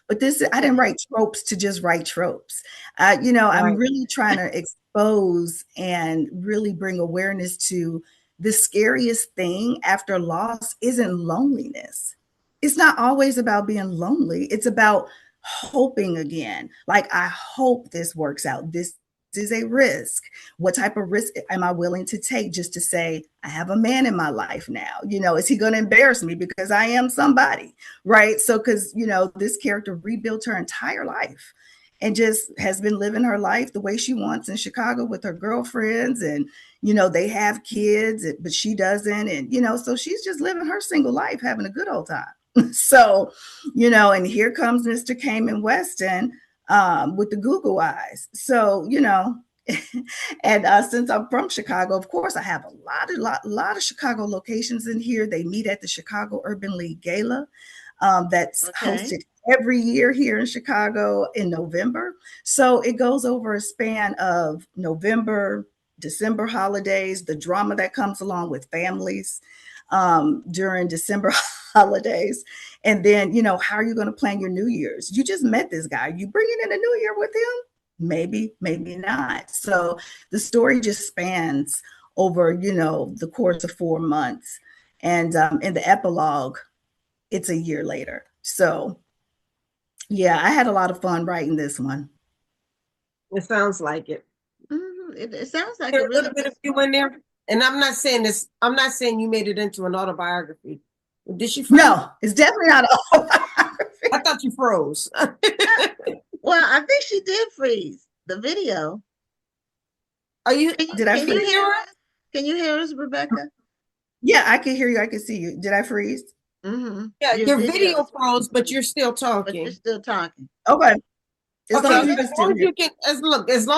S6: but I didn't write tropes to just write tropes. I'm
S3: Right.
S6: really trying to expose and really bring awareness to the scariest thing after loss isn't loneliness. It's not always about being lonely. It's about hoping again. Like, I hope this works out. This is a risk. What type of risk am I willing to take just to say, I have a man in my life now? Is he going to embarrass me because I am somebody? Right. So, because, this character rebuilt her entire life and just has been living her life the way she wants in Chicago with her girlfriends. And, they have kids, but she doesn't. And, so she's just living her single life, having a good old time. So, and here comes Mr. Cayman Weston with the Google eyes. So, and since I'm from Chicago, of course, I have a lot of Chicago locations in here. They meet at the Chicago Urban League Gala that's hosted every year here in Chicago in November. So it goes over a span of November, December holidays, the drama that comes along with families during December holidays. And then, how are you going to plan your New Year's? You just met this guy. You bringing in a New Year with him? Maybe, maybe not. So the story just spans over, the course of 4 months. And in the epilogue, it's a year later. So, yeah, I had a lot of fun writing this one.
S3: It sounds like it.
S2: It sounds like
S3: There's a little bit of you in there. And I'm not saying you made it into an autobiography. Did she freeze?
S6: No, it's definitely not an autobiography.
S3: I thought you froze.
S2: Well, I think she did freeze the video.
S6: Did I
S2: can
S6: freeze?
S2: You hear us? Can you hear us, Rebekah?
S6: Yeah, I can hear you. I can see you. Did I freeze?
S2: Mm-hmm.
S3: Yeah, your video froze, but you're still talking.
S2: But you're still talking.
S6: Okay.
S3: As long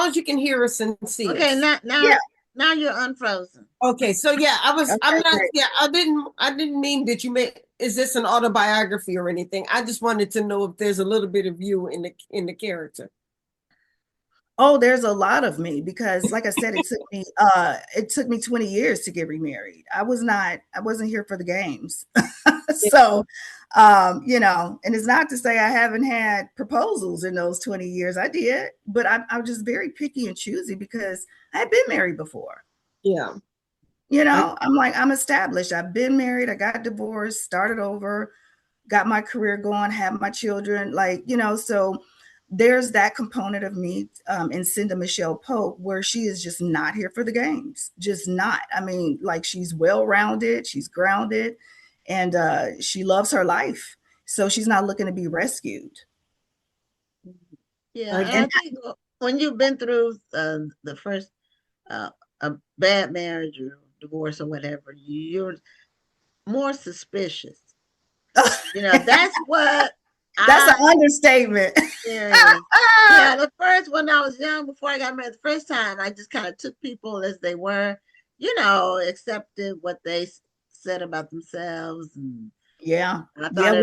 S3: as you can hear us and see us.
S2: Okay, now you're unfrozen.
S3: Okay, so yeah, I didn't mean that you made. Is this an autobiography or anything? I just wanted to know if there's a little bit of you in the character.
S6: Oh, there's a lot of me because, like I said, it took me 20 years to get remarried. I wasn't here for the games. So, and it's not to say I haven't had proposals in those 20 years. I did, but I'm just very picky and choosy because I had been married before.
S3: Yeah.
S6: I'm established. I've been married. I got divorced, started over, got my career going, have my children, so there's that component of me in Cinda Michelle Pope where she is just not here for the games, just not. I mean, she's well-rounded, she's grounded, and she loves her life. So she's not looking to be rescued.
S2: Yeah, and I think when you've been through the first a bad marriage or divorce or whatever, you're more suspicious. That's what.
S6: That's an understatement.
S2: Yeah, the first when I was young, before I got married the first time, I just kind of took people as they were, accepted what they said about themselves. And
S6: yeah.
S2: I thought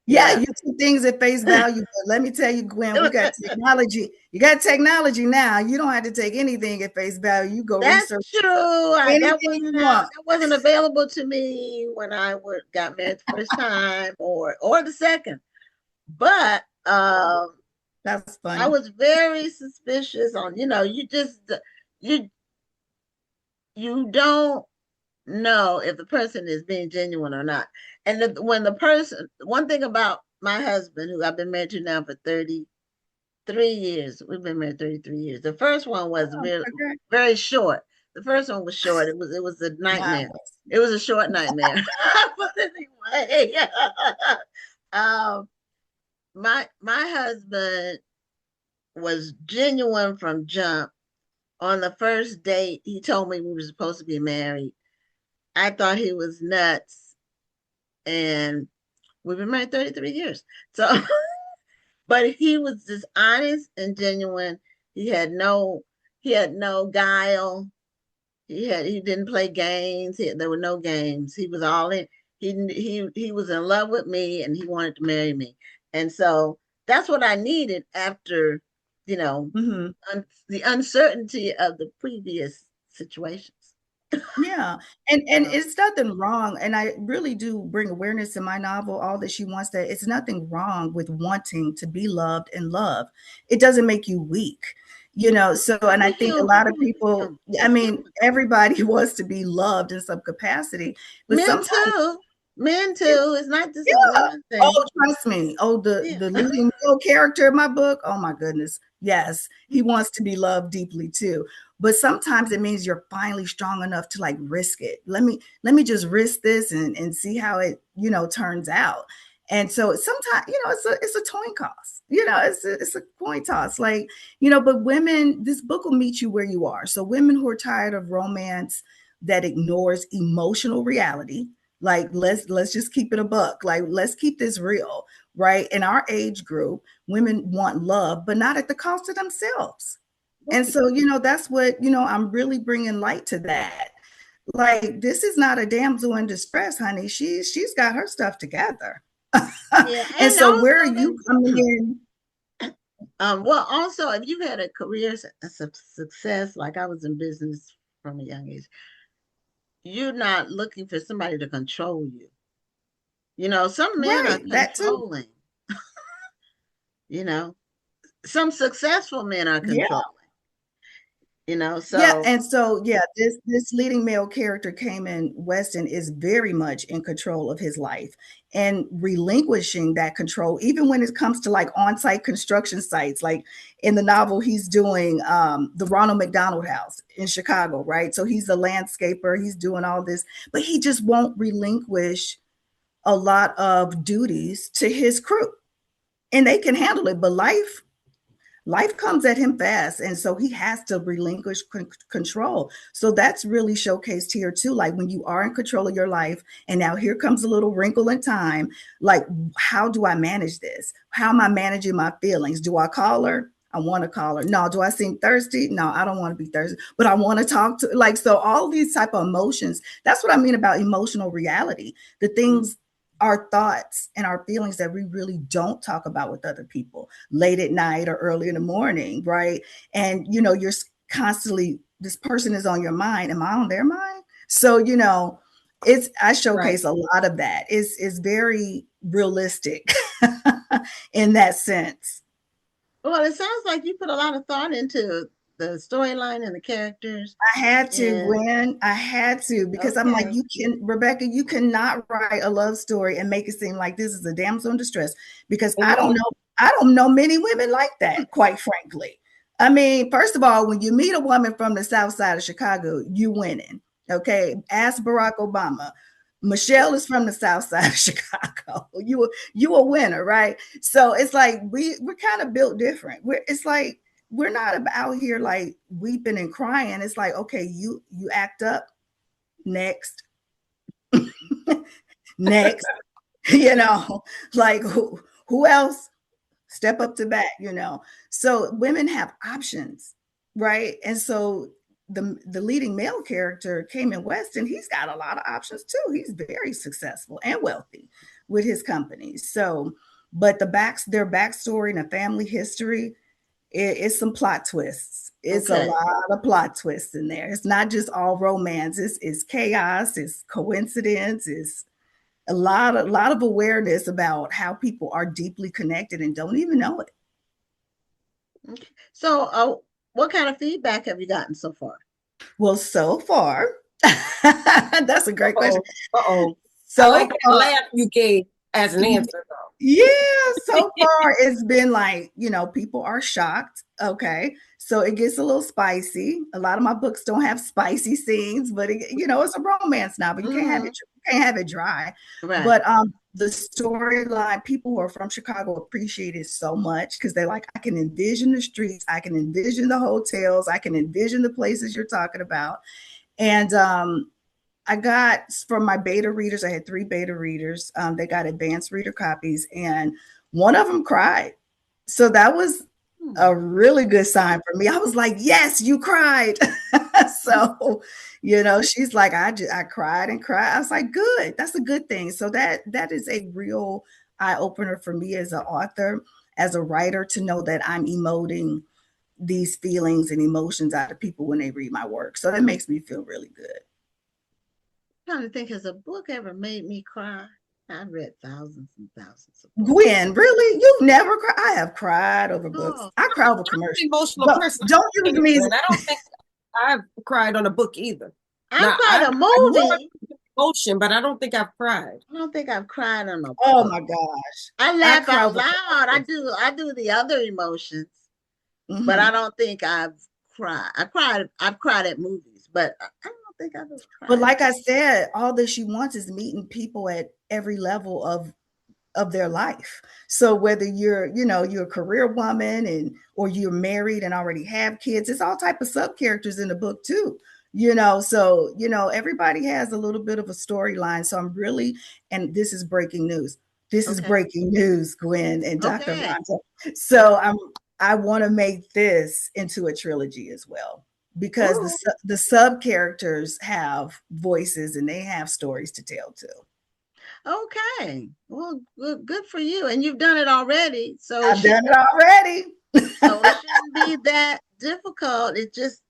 S6: you took things at face value. But let me tell you, Gwen, we got technology. You got technology now. You don't have to take anything at face value. You go
S2: That's
S6: research.
S2: True. That wasn't available to me when I got married the first time or the second. But
S6: that's funny.
S2: I was very suspicious on, you don't know if the person is being genuine or not. And one thing about my husband, who I've been married to now for 33 years, we've been married 33 years. The first one was very short. The first one was short. It was a nightmare. Wow. It was a short nightmare. But anyway, my husband was genuine from jump. On the first date, he told me we were supposed to be married. I thought he was nuts, and we've been married 33 years. So, but he was just honest and genuine. He had no guile. He didn't play games. There were no games. He was all in. He was in love with me, and he wanted to marry me. And so that's what I needed after, the uncertainty of the previous situations.
S6: Yeah. And it's nothing wrong. And I really do bring awareness in my novel, All That She Wants, that it's nothing wrong with wanting to be loved and love. It doesn't make you weak, So, and I think a lot of people, I mean, everybody wants to be loved in some capacity, but
S2: Men
S6: sometimes
S2: too. Men too. It's not just a
S6: yeah.
S2: women thing.
S6: Oh, trust me. Oh,
S2: Yeah.
S6: the leading male character in my book. Oh my goodness. Yes, he wants to be loved deeply too. But sometimes it means you're finally strong enough to like risk it. Let me just risk this and see how it, turns out. And so sometimes, it's a coin toss. It's a coin toss. Like, but women, this book will meet you where you are. So women who are tired of romance that ignores emotional reality, like let's just keep it a buck. Like let's keep this real, right? In our age group, women want love, but not at the cost of themselves. And so, that's what, I'm really bringing light to that. Like this is not a damsel in distress, honey. She's got her stuff together.
S2: Yeah,
S6: and so where are you coming in?
S2: Well, also, if you've had a career success, like I was in business from a young age, you're not looking for somebody to control you. Some men are
S6: Right, that too.
S2: controlling. Some successful men are
S6: Yeah.
S2: controlling. So
S6: Yeah, and so this leading male character, Cayman Weston, is very much in control of his life and relinquishing that control, even when it comes to like on-site construction sites. Like in the novel, he's doing the Ronald McDonald House in Chicago, right? So he's a landscaper, he's doing all this, but he just won't relinquish a lot of duties to his crew, and they can handle it. But life comes at him fast, and so he has to relinquish control. So that's really showcased here too, like when you are in control of your life and now here comes a little wrinkle in time, like how do I manage this? How am I managing my feelings? Do I call her? I want to call her. No. Do I seem thirsty? No, I don't want to be thirsty, but I want to talk to, like, so all these type of emotions, that's what I mean about emotional reality. The things, our thoughts and our feelings that we really don't talk about with other people late at night or early in the morning, right? And you're constantly, this person is on your mind. Am I on their mind? So I showcase a lot of that. It's very realistic in that sense.
S2: Well, it sounds like you put a lot of thought into the storyline and the characters.
S6: I had to, Gwen. I had to, because I'm like, Rebekah, you cannot write a love story and make it seem like this is a damsel in distress, because I don't know many women like that, quite frankly. I mean, first of all, when you meet a woman from the South Side of Chicago, you winning. Okay. Ask Barack Obama. Michelle is from the South Side of Chicago. You a winner, right? So it's like we're kind of built different. It's like we're not out here like weeping and crying. It's like, okay, you act up, next, next, like who else? Step up to bat, So women have options, right? And so the leading male character, Cayman Weston, he's got a lot of options too. He's very successful and wealthy with his company. So, but their backstory and the family history, it's some plot twists. It's a lot of plot twists in there. It's not just all romance. It's chaos. It's coincidence. It's a lot of awareness about how people are deeply connected and don't even know it.
S2: Okay. So, what kind of feedback have you gotten so far?
S6: Well, so far, that's a great question.
S3: So I like the laugh you gave as an answer, though.
S6: Yeah, so far it's been like, people are shocked. Okay. So it gets a little spicy. A lot of my books don't have spicy scenes, but it's a romance novel. You can't have it dry.
S2: Right.
S6: But the storyline, people who are from Chicago appreciate it so much because they're like, I can envision the streets, I can envision the hotels, I can envision the places you're talking about. And I got, from my beta readers, I had 3 beta readers. They got advanced reader copies, and one of them cried. So that was a really good sign for me. I was like, yes, you cried. So, she's like, I cried and cried. I was like, good. That's a good thing. So that is a real eye opener for me as an author, as a writer, to know that I'm emoting these feelings and emotions out of people when they read my work. So that makes me feel really good.
S2: trying to think, has a book ever made me cry? I've read thousands and thousands of books.
S6: Gwen, really? You've never cried? I have cried over books.
S2: Oh,
S6: I cry over
S3: I'm an
S6: commercials.
S3: emotional person.
S6: Don't use me as
S3: And I don't think I've cried on a book either.
S2: I've
S3: Now,
S2: cried a
S3: I know
S2: movie.
S3: emotion, but I don't think I've cried.
S2: I don't think I've cried on a
S6: Oh
S2: book.
S6: my gosh.
S2: I laugh
S6: cry
S2: out
S6: over
S2: loud. I
S6: commercials.
S2: do the other emotions, but
S6: Mhm.
S2: I don't think I've cried. I've cried at movies, but I don't think I've ever cried.
S6: But like I said, all that she wants is meeting people at every level of their life. So whether you're a career woman or you're married and already have kids, it's all type of sub characters in the book too. So everybody has a little bit of a storyline. So and this is breaking news. This is
S2: Okay.
S6: breaking news, Gwen and Dr.
S2: Okay.
S6: Rhonda. So I want to make this into a trilogy as well, because
S2: Ooh.
S6: the sub characters have voices and they have stories to tell too.
S2: Okay. Well, good for you. And you've done it already. So
S6: I've done it already.
S2: so it shouldn't be that difficult. It's just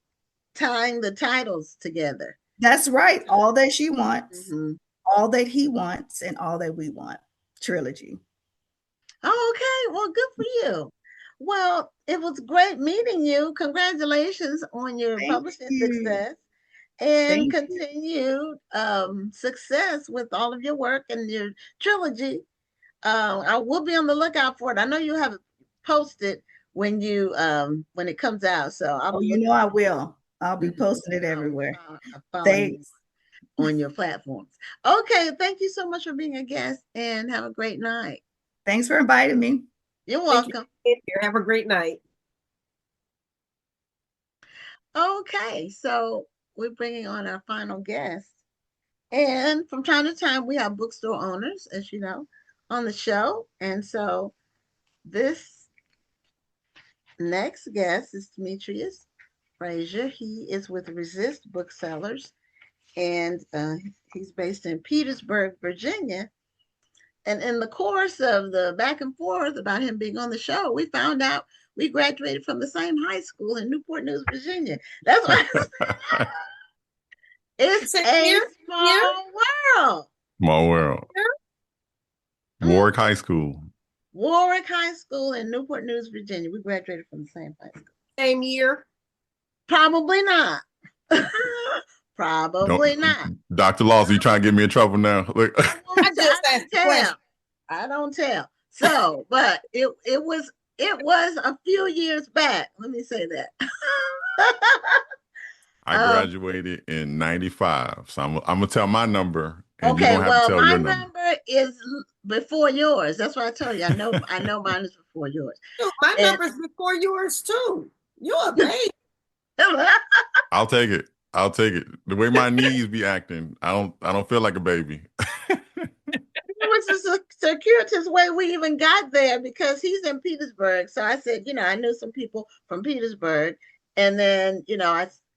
S2: tying the titles together.
S6: That's right. All that she wants,
S2: Mhm.
S6: all that he wants, and all that we want. Trilogy.
S2: Oh, okay. Well, good for you. Well, it was great meeting you. Congratulations on your
S6: Thank
S2: publishing
S6: you.
S2: success and
S6: Thank you.
S2: continued success with all of your work and your trilogy. I will be on the lookout for it. I know you have it posted when it comes out, so I'll
S6: Oh,
S2: be
S6: you
S2: looking.
S6: know I will. I'll be
S2: Mhm.
S6: posting it everywhere.
S2: I'll follow you
S6: Thanks.
S2: on your platforms. Okay, thank you so much for being a guest and have a great night.
S6: Thanks for inviting me.
S2: You're
S3: Thank you.
S2: welcome.
S3: Have a great night.
S2: Okay, so we're bringing on our final guest. And from time to time, we have bookstore owners, as you know, on the show. And so this next guest is Demetrius Frazier. He is with Resist Booksellers, and he's based in Petersburg, Virginia. And in the course of the back and forth about him being on the show, we found out we graduated from the same high school in Newport News, Virginia. That's why it's a small world.
S7: Small world. Warwick High School.
S2: Warwick High School in Newport News, Virginia. We graduated from the same high school.
S3: Same year?
S2: Probably not. Probably not.
S7: Dr. Laws, are you trying to get me in trouble now? Look.
S2: I don't tell. So, but it was a few years back. Let me say that.
S7: I graduated in 95. So I'm gonna tell my number, and
S2: okay,
S7: you're gonna have to tell
S2: my
S7: your number
S2: is before yours. That's what I told you. I know mine is before yours.
S3: My number's before yours too. You're a baby.
S7: I'll take it. The way my knees be acting, I don't feel like a baby.
S2: It was a circuitous way we even got there because he's in Petersburg. So I said, I knew some people from Petersburg, and then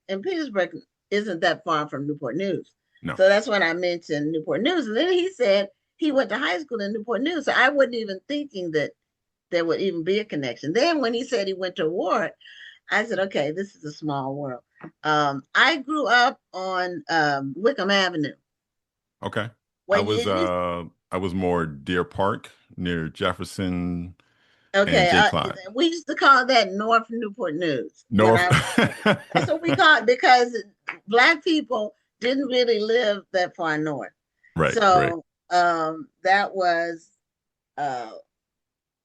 S2: and Petersburg isn't that far from Newport News.
S7: No.
S2: So that's when I mentioned Newport News, and then he said he went to high school in Newport News. So I wasn't even thinking that there would even be a connection. Then when he said he went to Warwick, I said, okay, this is a small world. I grew up on Wickham Avenue.
S7: Okay. I was more Deer Park near Jefferson.
S2: Okay.
S7: And J. Clyde.
S2: We used to call that North Newport News.
S7: North.
S2: That's what we call it because Black people didn't really live that far north.
S7: Right.
S2: So that was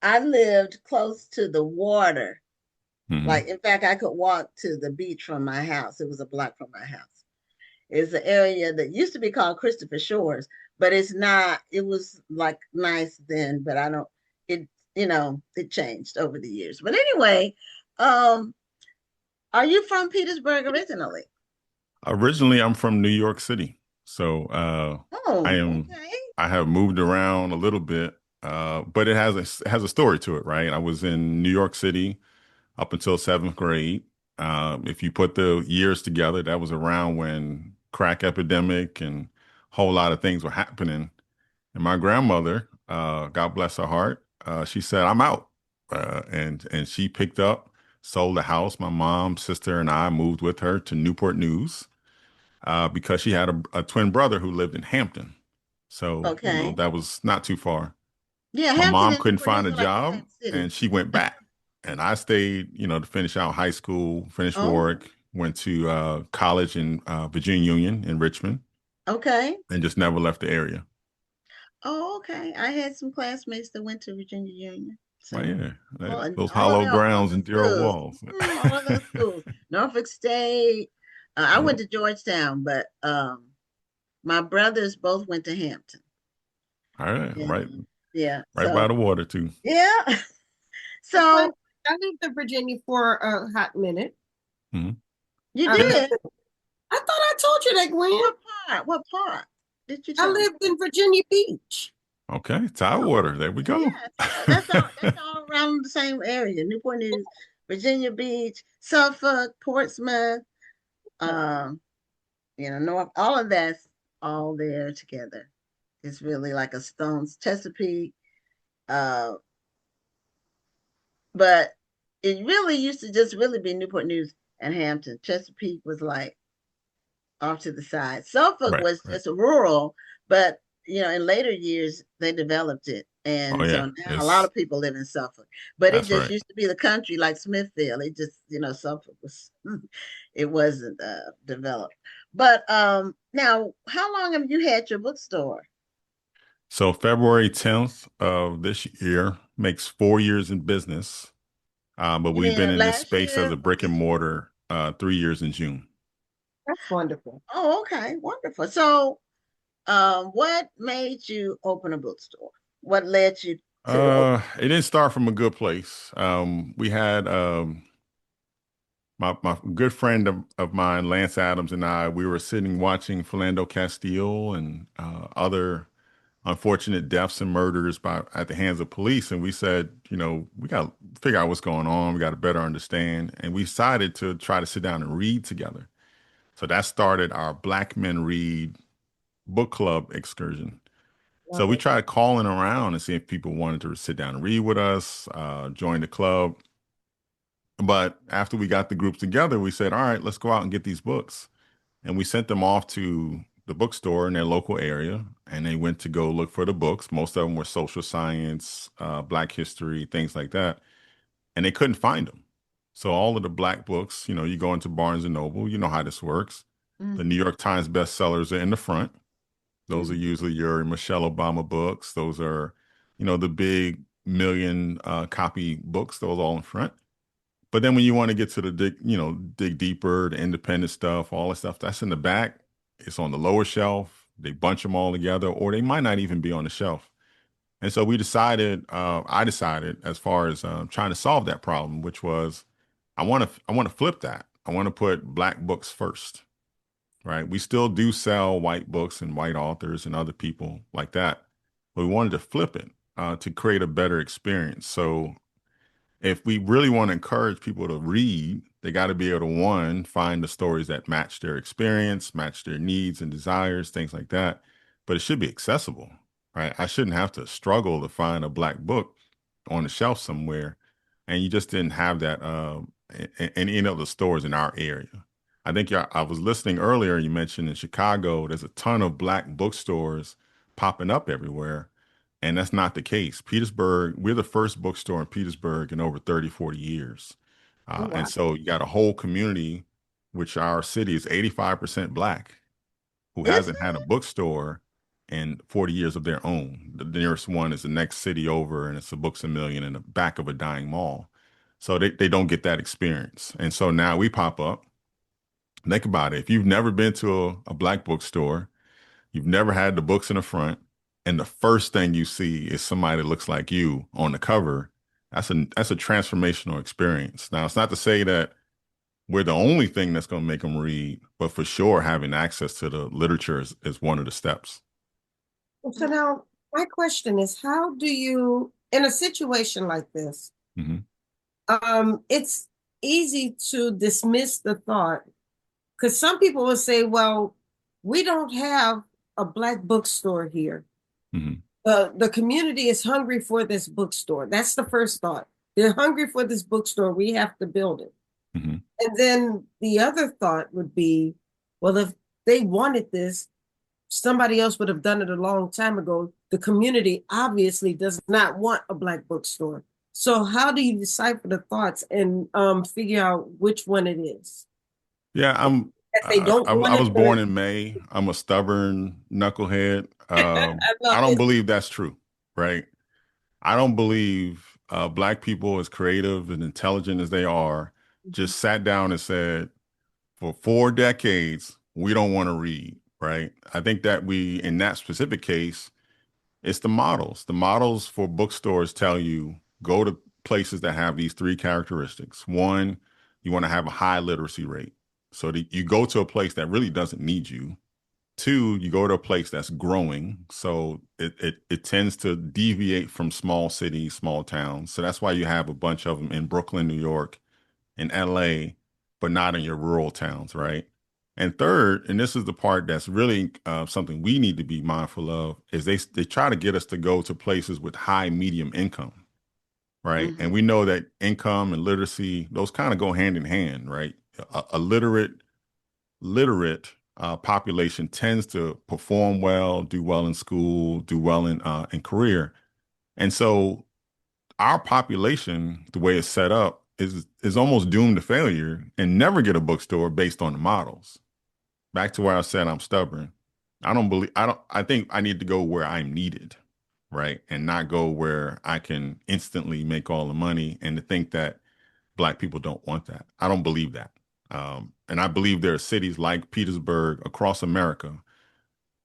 S2: I lived close to the water. Mm-hmm. Like, in fact, I could walk to the beach from my house. It was a block from my house. It's an area that used to be called Christopher Shores, but it's not. It was like nice then, but it changed over the years. But anyway, are you from Petersburg originally?
S7: Originally, I'm from New York City. So I am. Okay. I have moved around a little bit, but it has a story to it, right? I was in New York City up until 7th grade. If you put the years together, that was around when crack epidemic and a whole lot of things were happening. And my grandmother, God bless her heart, she said, I'm out. And she picked up, sold the house. My mom, sister, and I moved with her to Newport News. because she had a twin brother who lived in Hampton. So,
S2: Okay.
S7: that was not too far.
S2: Yeah,
S7: My
S2: Hampton
S7: mom
S2: and
S7: couldn't
S2: Newport
S7: find
S2: News
S7: a
S2: are like the
S7: job
S2: same city.
S7: and she went back. And I stayed, to finish out high school, finished
S2: Oh,
S7: work, went to college in Virginia Union in Richmond,
S2: okay.
S7: and just never left the area.
S2: Oh, okay. I had some classmates that went to Virginia Union.
S7: Well,
S2: So
S7: yeah, those
S2: all
S7: hollow
S2: of
S7: grounds
S2: the
S7: and zero
S2: schools,
S7: walls.
S2: all of those schools, Norfolk State. I
S7: Yeah.
S2: went to Georgetown, but my brothers both went to Hampton.
S7: All right, right,
S2: And, yeah.
S7: right by the water too.
S2: Yeah. So
S3: I lived in Virginia for a hot minute.
S7: Mm-hmm.
S2: You
S3: I
S2: did?
S3: I thought I told you that, Gwen.
S2: What part did you
S3: I
S2: tell me?
S3: lived in Virginia Beach.
S7: Okay, Tidewater. There we go.
S2: Yeah, that's all around the same area. Newport News, Virginia Beach, Suffolk, Portsmouth, North, all of that's all there together. It's really like a stone's Chesapeake. But it really used to just really be Newport News and Hampton. Chesapeake was like off to the side. Suffolk was just rural, but in later years they developed it, and so now a lot of people live in Suffolk. But it just used to be the country, like Smithfield. It just Suffolk was it wasn't developed. But now, how long have you had your bookstore?
S7: So February 10th of this year makes 4 years in business, but we've been in this space as a brick and mortar 3 years in June.
S3: That's wonderful.
S2: Oh, okay, wonderful. So, what made you open a bookstore? What led you to?
S7: It didn't start from a good place. We had my good friend of mine, Lance Adams, and I. We were sitting watching Philando Castile and other unfortunate deaths and murders at the hands of police, and we said, we got to figure out what's going on. We got to better understand, and we decided to try to sit down and read together. So that started our Black Men Read book club excursion. So we tried calling around and seeing if people wanted to sit down and read with us, join the club. But after we got the group together, we said, all right, let's go out and get these books. And we sent them off to the bookstore in their local area, and they went to go look for the books. Most of them were social science, Black history, things like that. And they couldn't find them. So all of the Black books, you go into Barnes and Noble, you know how this works. Mm-hmm. The New York Times bestsellers are in the front. Those are usually your Michelle Obama books. Those are, the big million copy books. Those all in front. But then when you want to get to the dig deeper, the independent stuff, all that stuff, that's in the back. It's on the lower shelf. They bunch them all together, or they might not even be on the shelf. And so I decided, as far as trying to solve that problem, which was, I want to flip that. I want to put Black books first, right? We still do sell white books and white authors and other people like that, but we wanted to flip it to create a better experience. So if we really want to encourage people to read, they got to be able to, one, find the stories that match their experience, match their needs and desires, things like that. But it should be accessible, right? I shouldn't have to struggle to find a Black book on the shelf somewhere. And you just didn't have that in any of the stores in our area. I think I was listening earlier, you mentioned in Chicago, there's a ton of Black bookstores popping up everywhere. And that's not the case. Petersburg, we're the first bookstore in Petersburg in over 30, 40 years. Wow. And so you got a whole community, which our city is 85% Black, who hasn't had a bookstore in 40 years of their own. The nearest one is the next city over, and it's a Books A Million in the back of a dying mall. So they don't get that experience. And so now we pop up. Think about it. If you've never been to a Black bookstore, you've never had the books in the front, and the first thing you see is somebody that looks like you on the cover, that's a transformational experience. Now, it's not to say that we're the only thing that's going to make them read, but for sure, having access to the literature is one of the steps.
S3: So now my question is, how do you, in a situation like this, it's easy to dismiss the thought, because some people will say, well, we don't have a Black bookstore here. The community is hungry for this bookstore. That's the first thought. They're hungry for this bookstore. We have to build it. And then the other thought would be, well, if they wanted this, somebody else would have done it a long time ago. The community obviously does not want a Black bookstore. So how do you decipher the thoughts and figure out which one it is?
S7: Yeah,
S3: If they don't
S7: I
S3: want
S7: was
S3: it,
S7: born in May. I'm a stubborn knucklehead.
S3: I love
S7: I don't
S3: it.
S7: believe that's true, right? I don't believe Black people, as creative and intelligent as they are, just sat down and said, for 4 decades, we don't want to read, right? I think that in that specific case, it's the models. The models for bookstores tell you go to places that have these three characteristics. One, you want to have a high literacy rate. So that you go to a place that really doesn't need you. Two, you go to a place that's growing. So it tends to deviate from small cities, small towns. So that's why you have a bunch of them in Brooklyn, New York, in LA, but not in your rural towns, right? And third, and this is the part that's really something we need to be mindful of, is they try to get us to go to places with high medium income, right? And we know that income and literacy, those kind of go hand in hand, right? A literate population tends to perform well, do well in school, do well in career. And so our population, the way it's set up, is almost doomed to failure and never get a bookstore based on the models. Back to where I said I'm stubborn. I think I need to go where I'm needed, right? And not go where I can instantly make all the money, and to think that Black people don't want that. I don't believe that. And I believe there are cities like Petersburg across America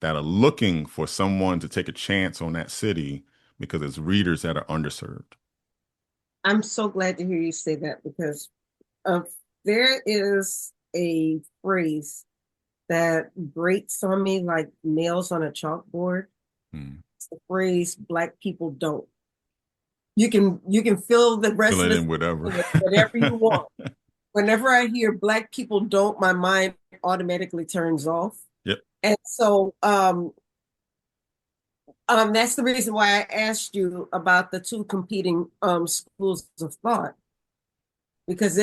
S7: that are looking for someone to take a chance on that city because it's readers that are underserved.
S3: I'm so glad to hear you say that, because there is a phrase that grates on me like nails on a chalkboard. It's the phrase "Black people don't." You can fill the rest
S7: Fill
S3: of
S7: it
S3: the
S7: in whatever.
S3: whatever you want. Whenever I hear "Black people don't," my mind automatically turns off.
S7: Yep.
S3: And so that's the reason why I asked you about the two competing schools of thought, because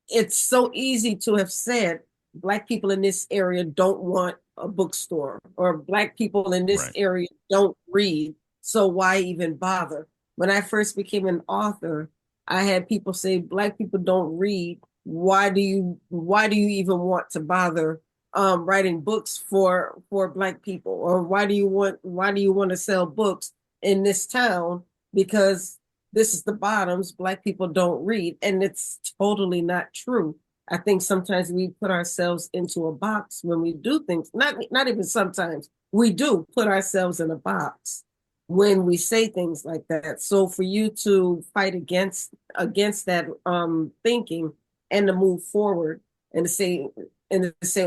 S3: it's so easy to have said Black people in this area don't want a bookstore, or Black people in this area don't read, so why even bother? When I first became an author, I had people say Black people don't read. Why do you even want to bother writing books for Black people? Or why do you want to sell books in this town? Because this is the bottoms, Black people don't read. And it's totally not true. I think sometimes we put ourselves into a box when we do things. Not even sometimes. We do put ourselves in a box when we say things like that. So for you to fight against that thinking, and to move forward and to say,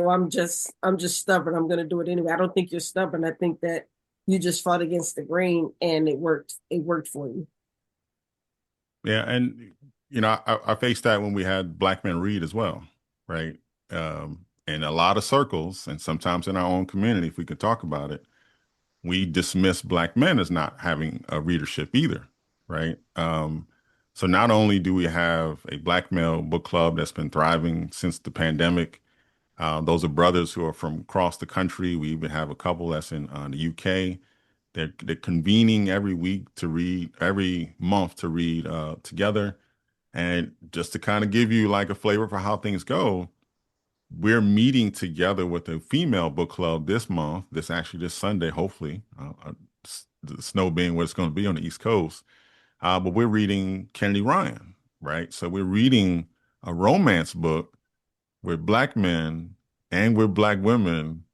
S3: well, I'm just stubborn, I'm going to do it anyway. I don't think you're stubborn. I think that you just fought against the grain and it worked for you.
S7: Yeah. And, I faced that when we had Black men read as well, right? In a lot of circles, and sometimes in our own community, if we could talk about it, we dismiss Black men as not having a readership either, right? So not only do we have a Black male book club that's been thriving since the pandemic, those are brothers who are from across the country. We even have a couple that's in the UK. They're convening every week to read, every month to read together. And just to kind of give you like a flavor for how things go, we're meeting together with a female book club this month, this Sunday, hopefully, the snow being what it's going to be on the East Coast. But we're reading Kennedy Ryan, right? So we're reading a romance book with Black men and with Black women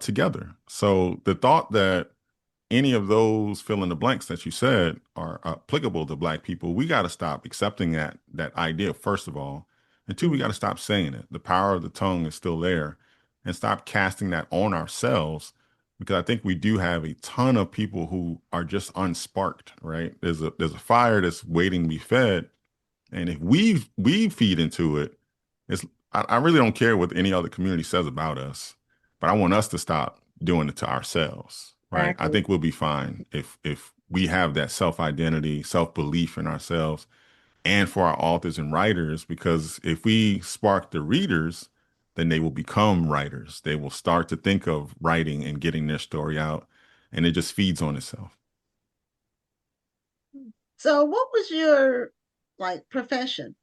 S7: together. So the thought that any of those fill in the blanks that you said are applicable to Black people, we got to stop accepting that idea, first of all. And two, we got to stop saying it. The power of the tongue is still there, and stop casting that on ourselves, because I think we do have a ton of people who are just unsparked, right? There's a fire that's waiting to be fed. And if we feed into it, I really don't care what any other community says about us, but I want us to stop doing it to ourselves. Right.
S3: Exactly.
S7: I think we'll be fine if we have that self-identity, self-belief in ourselves, and for our authors and writers, because if we spark the readers, then they will become writers. They will start to think of writing and getting their story out, and it just feeds on itself.
S2: So what was your profession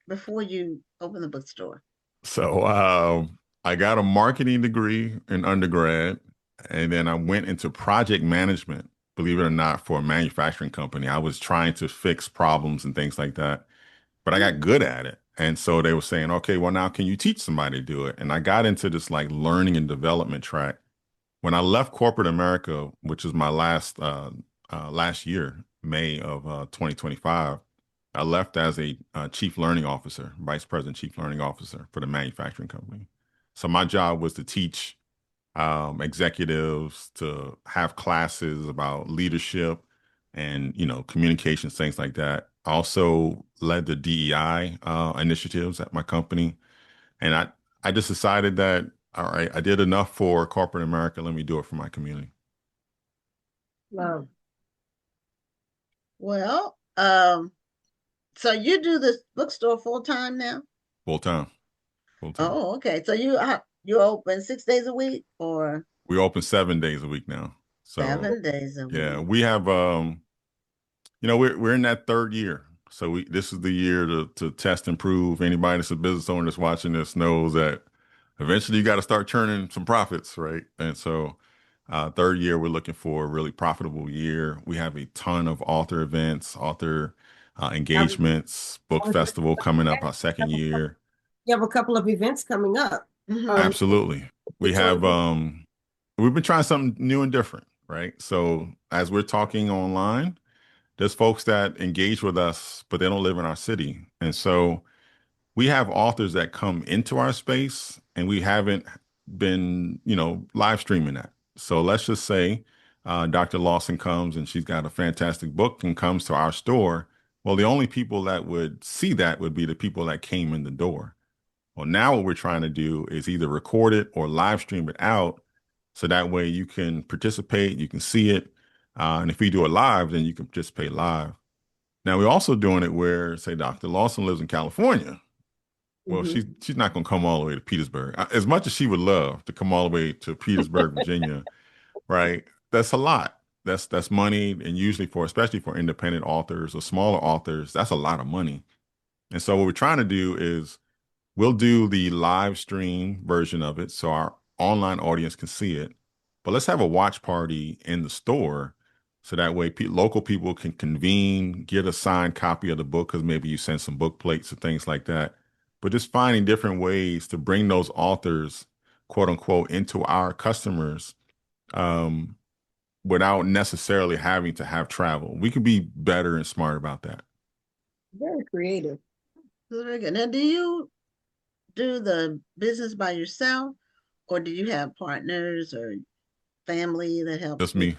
S2: before you opened the bookstore?
S7: So I got a marketing degree in undergrad, and then I went into project management, believe it or not, for a manufacturing company. I was trying to fix problems and things like that, but I got good at it. And so they were saying, okay, well, now can you teach somebody to do it? And I got into this like learning and development track. When I left corporate America, which is my last year, May of 2025, I left as a chief learning officer, vice president, chief learning officer for the manufacturing company. So my job was to teach executives, to have classes about leadership and, communications, things like that. I also led the DEI initiatives at my company. And I just decided that, all right, I did enough for corporate America. Let me do it for my community.
S2: Wow. Well, so you do this bookstore full time now?
S7: Full time.
S2: Oh, okay. So you open 6 days a week, or?
S7: We open 7 days a week now. So
S2: 7 days a week.
S7: Yeah, we have we're in that third year. So this is the year to test and prove. Anybody that's a business owner that's watching this knows that eventually you got to start churning some profits, right? And so third year, we're looking for a really profitable year. We have a ton of author events, author engagements, book festival coming up our second year.
S3: You have a couple of events coming up.
S7: Absolutely. We have we've been trying something new and different, right? So as we're talking online, there's folks that engage with us, but they don't live in our city. And so we have authors that come into our space, and we haven't been, live streaming that. So let's just say Dr. Lawson comes and she's got a fantastic book and comes to our store. Well, the only people that would see that would be the people that came in the door. Well, now what we're trying to do is either record it or live stream it out, so that way you can participate, you can see it. And if we do it live, then you can participate live. Now, we're also doing it where, say, Dr. Lawson lives in California. Well, she's not going to come all the way to Petersburg. As much as she would love to come all the way to Petersburg, Virginia, right? That's a lot. That's money, and usually especially for independent authors or smaller authors, that's a lot of money. And so what we're trying to do is we'll do the live stream version of it so our online audience can see it. But let's have a watch party in the store, so that way local people can convene, get a signed copy of the book, because maybe you send some book plates or things like that. But just finding different ways to bring those authors, quote unquote, into our customers without necessarily having to have travel. We could be better and smart about that.
S3: Very creative.
S2: Very good. Now, do you do the business by yourself, or do you have partners or family that help?
S7: Just me.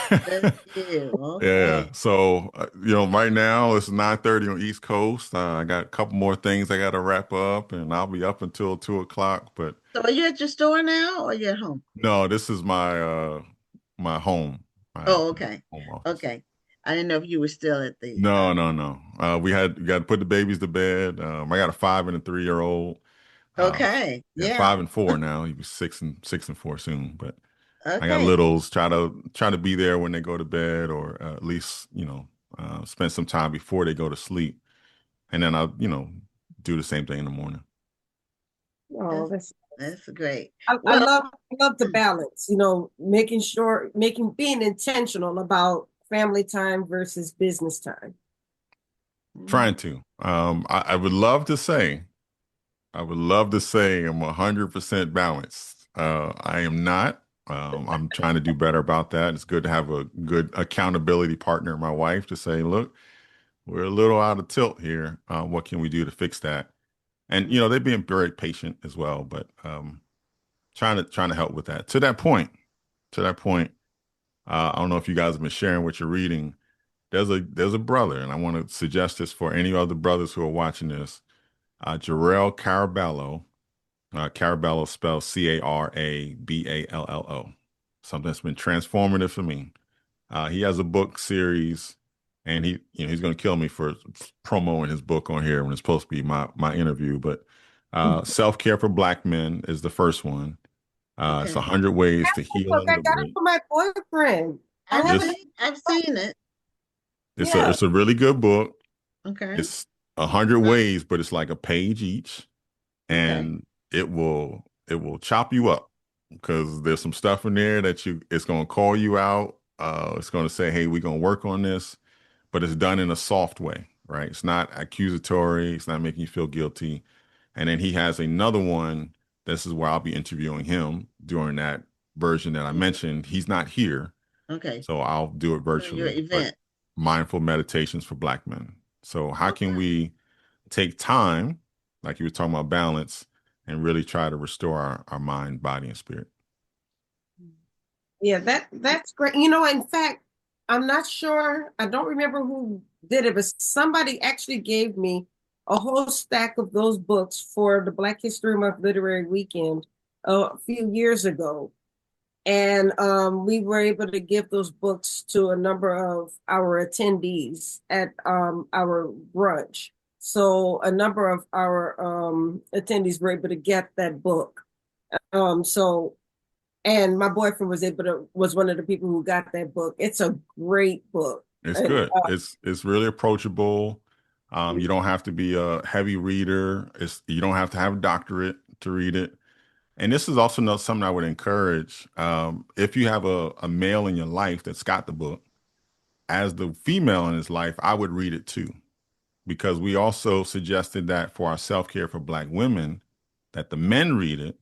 S2: That's you. Okay.
S7: Yeah. So, right now it's 9:30 on East Coast. I got a couple more things I got to wrap up, and I'll be up until 2:00. But
S2: so, are you at your store now, or you at home?
S7: No, this is my my home.
S2: Okay.
S7: Home office.
S2: Okay. I didn't know if you were still at the.
S7: No. We got to put the babies to bed. I got a 5 and a 3-year-old.
S2: Okay. Yeah.
S7: 5 and 4 now. He was 6 and 4 soon, but.
S2: Okay.
S7: I got littles. Try to be there when they go to bed, or at least spend some time before they go to sleep, and then I'll do the same thing in the morning.
S3: Oh,
S2: that's great.
S3: I love the balance. Being intentional about family time versus business time.
S7: Trying to. I would love to say I'm 100% balanced. I am not. I'm trying to do better about that. It's good to have a good accountability partner, my wife, to say, look, we're a little out of tilt here. What can we do to fix that? And, they've been very patient as well, but trying to help with that. To that point, I don't know if you guys have been sharing what you're reading. There's a brother, and I want to suggest this for any other brothers who are watching this. Jarrell Caraballo. Caraballo spelled Caraballo. Something that's been transformative for me. He has a book series, and he's going to kill me for promoting his book on here when it's supposed to be my interview. But Self-Care for Black Men is the first one. It's 100 Ways to Heal and
S3: I got it
S7: Liberate.
S3: for my boyfriend.
S2: I've seen it.
S7: It's a really good book.
S2: Okay.
S7: It's 100 ways, but it's like a page each, and it will chop you up because there's some stuff in there that it's going to call you out. It's going to say, hey, we're going to work on this, but it's done in a soft way, right? It's not accusatory. It's not making you feel guilty. And then he has another one. This is where I'll be interviewing him during that version that I mentioned. He's not here.
S2: Okay.
S7: So I'll do it virtually.
S2: Your event.
S7: Mindful Meditations for Black Men. So how can we take time, like you were talking about balance, and really try to restore our mind, body, and spirit?
S3: Yeah, that's great. In fact, I'm not sure. I don't remember who did it, but somebody actually gave me a whole stack of those books for the Black History Month Literary Weekend a few years ago. And we were able to give those books to a number of our attendees at our brunch. So a number of our attendees were able to get that book. And my boyfriend was one of the people who got that book. It's a great book.
S7: It's good. It's really approachable. You don't have to be a heavy reader. You don't have to have a doctorate to read it. And this is also something I would encourage. If you have a male in your life that's got the book, as the female in his life, I would read it too, because we also suggested that for our self-care for Black women, that the men read it.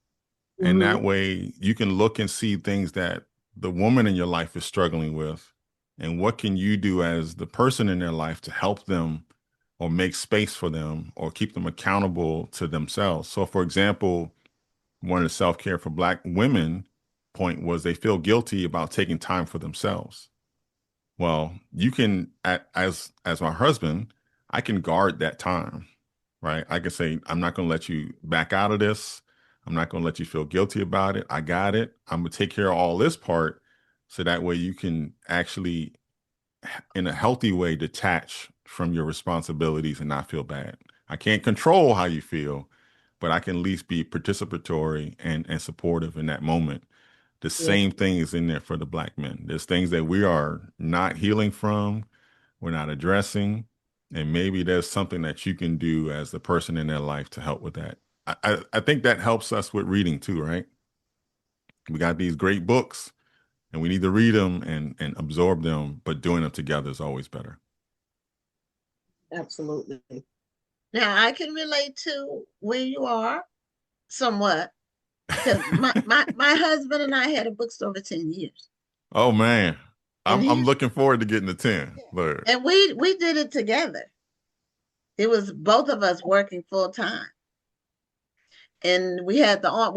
S7: And that way you can look and see things that the woman in your life is struggling with. And what can you do as the person in their life to help them or make space for them or keep them accountable to themselves? So, for example, one of the self-care for Black women point was they feel guilty about taking time for themselves. Well, you can, as my husband, I can guard that time, right? I can say, I'm not going to let you back out of this. I'm not going to let you feel guilty about it. I got it. I'm going to take care of all this part. So that way you can actually, in a healthy way, detach from your responsibilities and not feel bad. I can't control how you feel, but I can at least be participatory and supportive in that moment. The same thing is in there for the Black men. There's things that we are not healing from, we're not addressing, and maybe there's something that you can do as the person in their life to help with that. I think that helps us with reading too, right? We got these great books and we need to read them and absorb them, but doing them together is always better.
S3: Absolutely.
S2: Now I can relate to where you are somewhat, because my husband and I had a bookstore for 10 years.
S7: Oh man. I'm looking forward to getting to 10. Look.
S2: And we did it together. It was both of us working full time. And we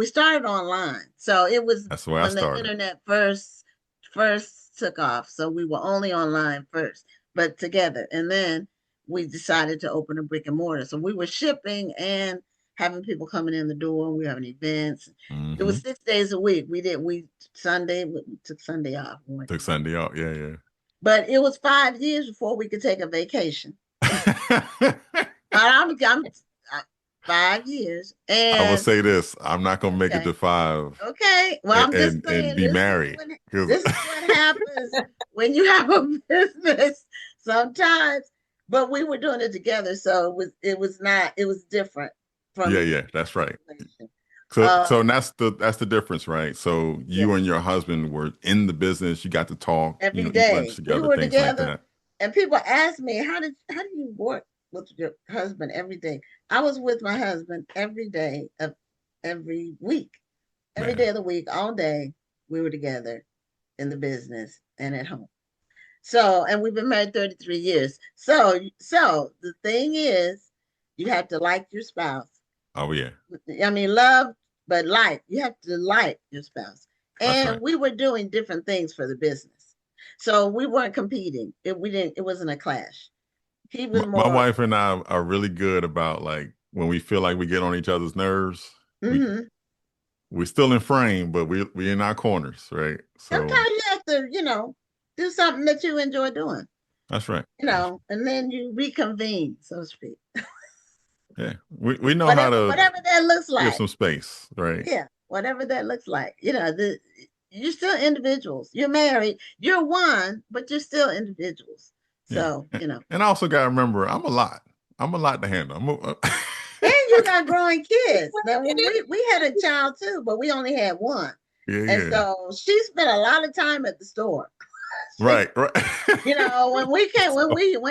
S2: started online. So it was when the internet first took off. So we were only online first, but together. And then we decided to open a brick and mortar. So we were shipping and having people coming in the door. We were having events. It was 6 days a week. We took Sunday off.
S7: Took Sunday off, yeah.
S2: But it was 5 years before we could take a vacation. I'm 5 years. And
S7: I will say this, I'm not going to make it to 5.
S2: Okay. Well, I'm just saying.
S7: And be married.
S2: This is what happens when you have a business sometimes. But we were doing it together. So it was different.
S7: Yeah, that's right. So that's the difference, right? So you and your husband were in the business. You got to talk
S2: every day.
S7: Together,
S2: we were
S7: things
S2: together,
S7: like that.
S2: And people ask me, how do you work with your husband every day? I was with my husband every day of every week, every day of the week, all day. We were together in the business and at home. So, and we've been married 33 years. So the thing is, you have to like your spouse.
S7: Oh yeah.
S2: I mean, love, but like. You have to like your spouse. And
S7: right.
S2: We were doing different things for the business. So we weren't competing. It wasn't a clash. He was more.
S7: My wife and I are really good about, like, when we feel like we get on each other's nerves. We're still in frame, but we're in our corners, right? So
S2: sometimes you have to, do something that you enjoy doing.
S7: That's right.
S2: And then you reconvene, so to speak.
S7: Yeah, we know how
S2: Whatever,
S7: to
S2: whatever that looks
S7: give
S2: like.
S7: some space, right?
S2: Yeah, whatever that looks like. You're still individuals. You're married. You're one, but you're still individuals.
S7: Yeah,
S2: So,
S7: and I also got to remember, I'm a lot. I'm a lot to handle.
S2: And you got growing kids. Now, when we had a child too, but we only had one. And
S7: Yeah.
S2: so she spent a lot of time at the store.
S7: Right.
S2: When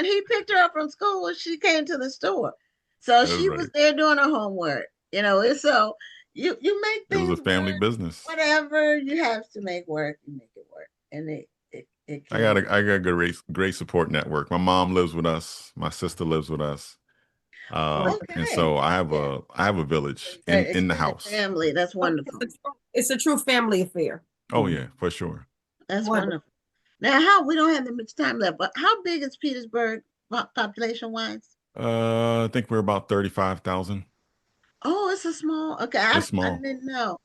S2: he picked her up from school, she came to the store. So
S7: That's
S2: she
S7: right.
S2: was there doing her homework. And so you make
S7: It was
S2: things
S7: a family
S2: work.
S7: business.
S2: Whatever you have to make work, you make it work. And it
S7: I got a great support network. My mom lives with us. My sister lives with us. And so I have a village in the house.
S2: Family, that's wonderful.
S3: It's a true family affair.
S7: Oh yeah, for sure.
S2: That's wonderful. Now, we don't have that much time left, but how big is Petersburg population wise?
S7: I think we're about 35,000.
S2: Oh, it's a small. Okay,
S7: It's small.
S2: I didn't know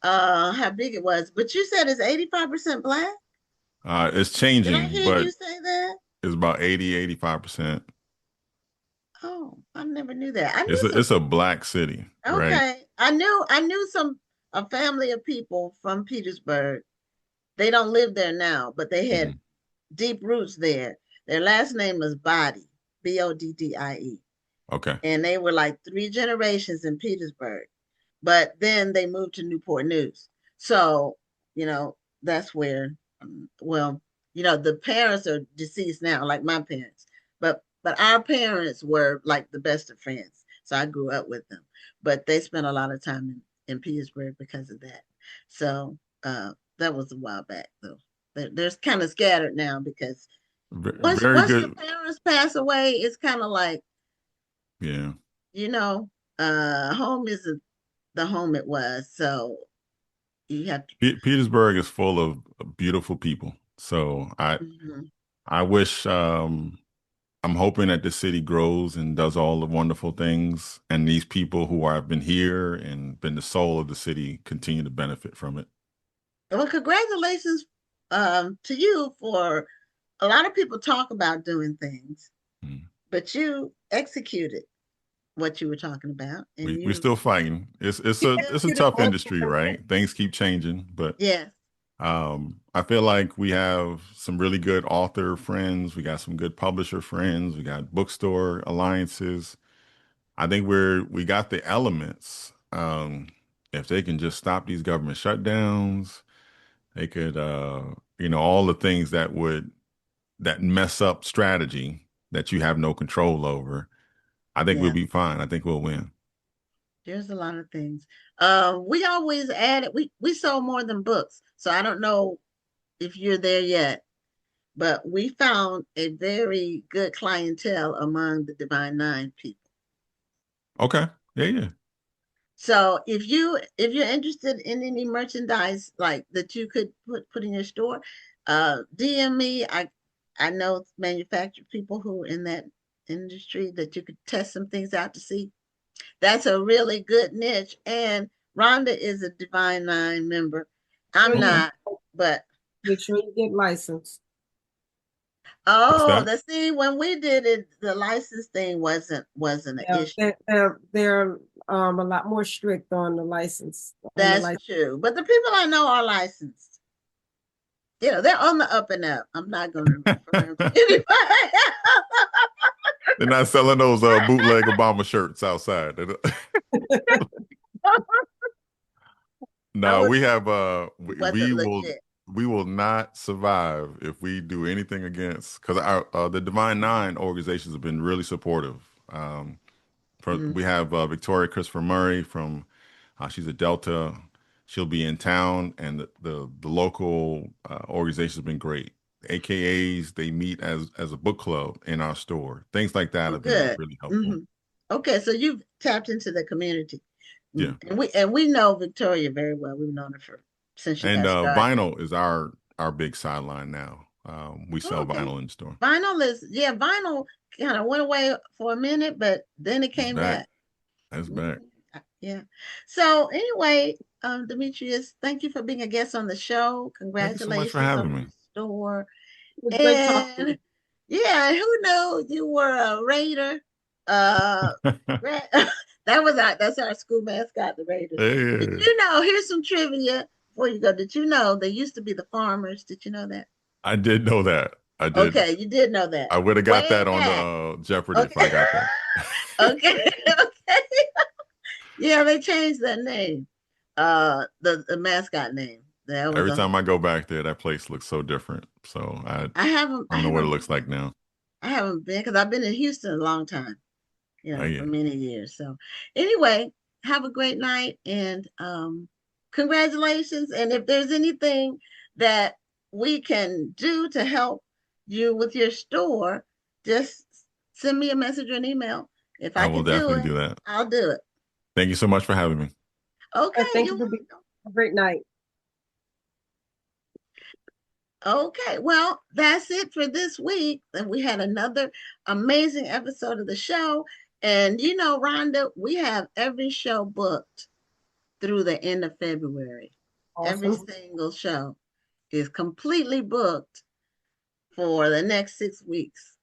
S2: how big it was, but you said it's 85% Black.
S7: It's changing,
S2: Did I hear
S7: but
S2: you say that?
S7: it's about 85%.
S2: Oh, I never knew that.
S7: It's a Black city.
S2: Okay,
S7: right?
S2: I knew a family of people from Petersburg. They don't live there now, but they had deep roots there. Their last name was Bodie, Boddie.
S7: Okay.
S2: And they were like 3 generations in Petersburg, but then they moved to Newport News. So, that's where, the parents are deceased now, like my parents, but our parents were like the best of friends. So I grew up with them, but they spent a lot of time in Petersburg because of that. So, that was a while back though. They're kind of scattered now because once your parents pass away, it's kind of like, home isn't the home it was. So you have to.
S7: Petersburg is full of beautiful people. So I wish, I'm hoping that the city grows and does all the wonderful things, and these people who have been here and been the soul of the city continue to benefit from it.
S2: Well, congratulations to you for a lot of people talk about doing things, but you executed what you were talking about. And
S7: we're still fighting. It's a tough industry, right? Things keep changing, but I feel like we have some really good author friends. We got some good publisher friends. We got bookstore alliances. I think we got the elements. If they can just stop these government shutdowns, they could, all the things that mess up strategy that you have no control over. I think we'll be fine. I think we'll win.
S2: There's a lot of things. We always added, we sold more than books. So I don't know if you're there yet, but we found a very good clientele among the Divine Nine people.
S7: Okay. Yeah.
S2: So if you're interested in any merchandise like that you could put in your store, DM me. I know manufacturer people who are in that industry that you could test some things out to see. That's a really good niche. And Rhonda is a Divine Nine member. I'm not, but
S3: make sure you get licensed.
S2: Oh, see, when we did it, the license thing wasn't an issue.
S3: They're a lot more strict on the license.
S2: That's true. But the people I know are licensed. They're on the up and up. I'm not going to refer to anybody.
S7: They're not selling those bootleg Obama shirts outside. No, we have we will not survive if we do anything against, because the Divine Nine organizations have been really supportive. We have Victoria Christopher Murray from she's a Delta. She'll be in town, and the local organizations have been great. AKAs, they meet as a book club in our store. Things like that have been really helpful.
S2: Okay, so you've tapped into the community.
S7: Yeah,
S2: and we know Victoria very well. We've known her since she got started.
S7: Vinyl is our big sideline now. We sell vinyl in the store.
S2: Vinyl kind of went away for a minute, but then it came back.
S7: That's back.
S2: Yeah. So anyway, Demetrius, thank you for being a guest on the show. Congratulations.
S7: Thank you so much for having me.
S2: Store. And who knew you were a raider That's our school mascot, the Raiders.
S7: Hey.
S2: Did you know? Here's some trivia before you go. Did you know they used to be the Farmers? Did you know that?
S7: I did know that. I did.
S2: Okay, you did know that.
S7: I would have got
S2: Way
S7: that
S2: back.
S7: on Jeopardy if I got that.
S2: Okay. Yeah, they changed that name. The mascot name.
S7: Every time I go back there, that place looks so different. So I don't know what it looks like now.
S2: I haven't been because I've been in Houston a long time,
S7: yeah.
S2: for many years. So anyway, have a great night and congratulations. And if there's anything that we can do to help you with your store, just send me a message or an email. If I will definitely do that. I'll do it.
S7: Thank you so much for having me.
S2: Okay.
S3: Thank you for being a great night.
S2: Okay, well, that's it for this week. And we had another amazing episode of the show. And Rhonda, we have every show booked through the end of February. Awesome. Every single show is completely booked for the next 6 weeks.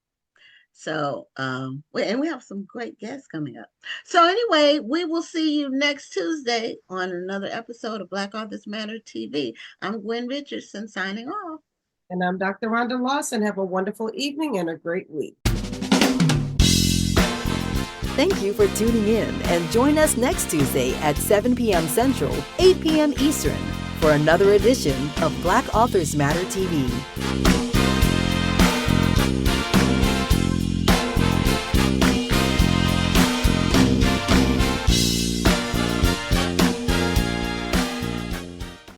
S2: So, and we have some great guests coming up. So anyway, we will see you next Tuesday on another episode of Black Authors Matter TV. I'm Gwen Richardson signing off.
S3: And I'm Dr. Rhonda Lawson. Have a wonderful evening and a great week.
S1: Thank you for tuning in and join us next Tuesday at 7 p.m. Central, 8 p.m. Eastern for another edition of Black Authors Matter TV.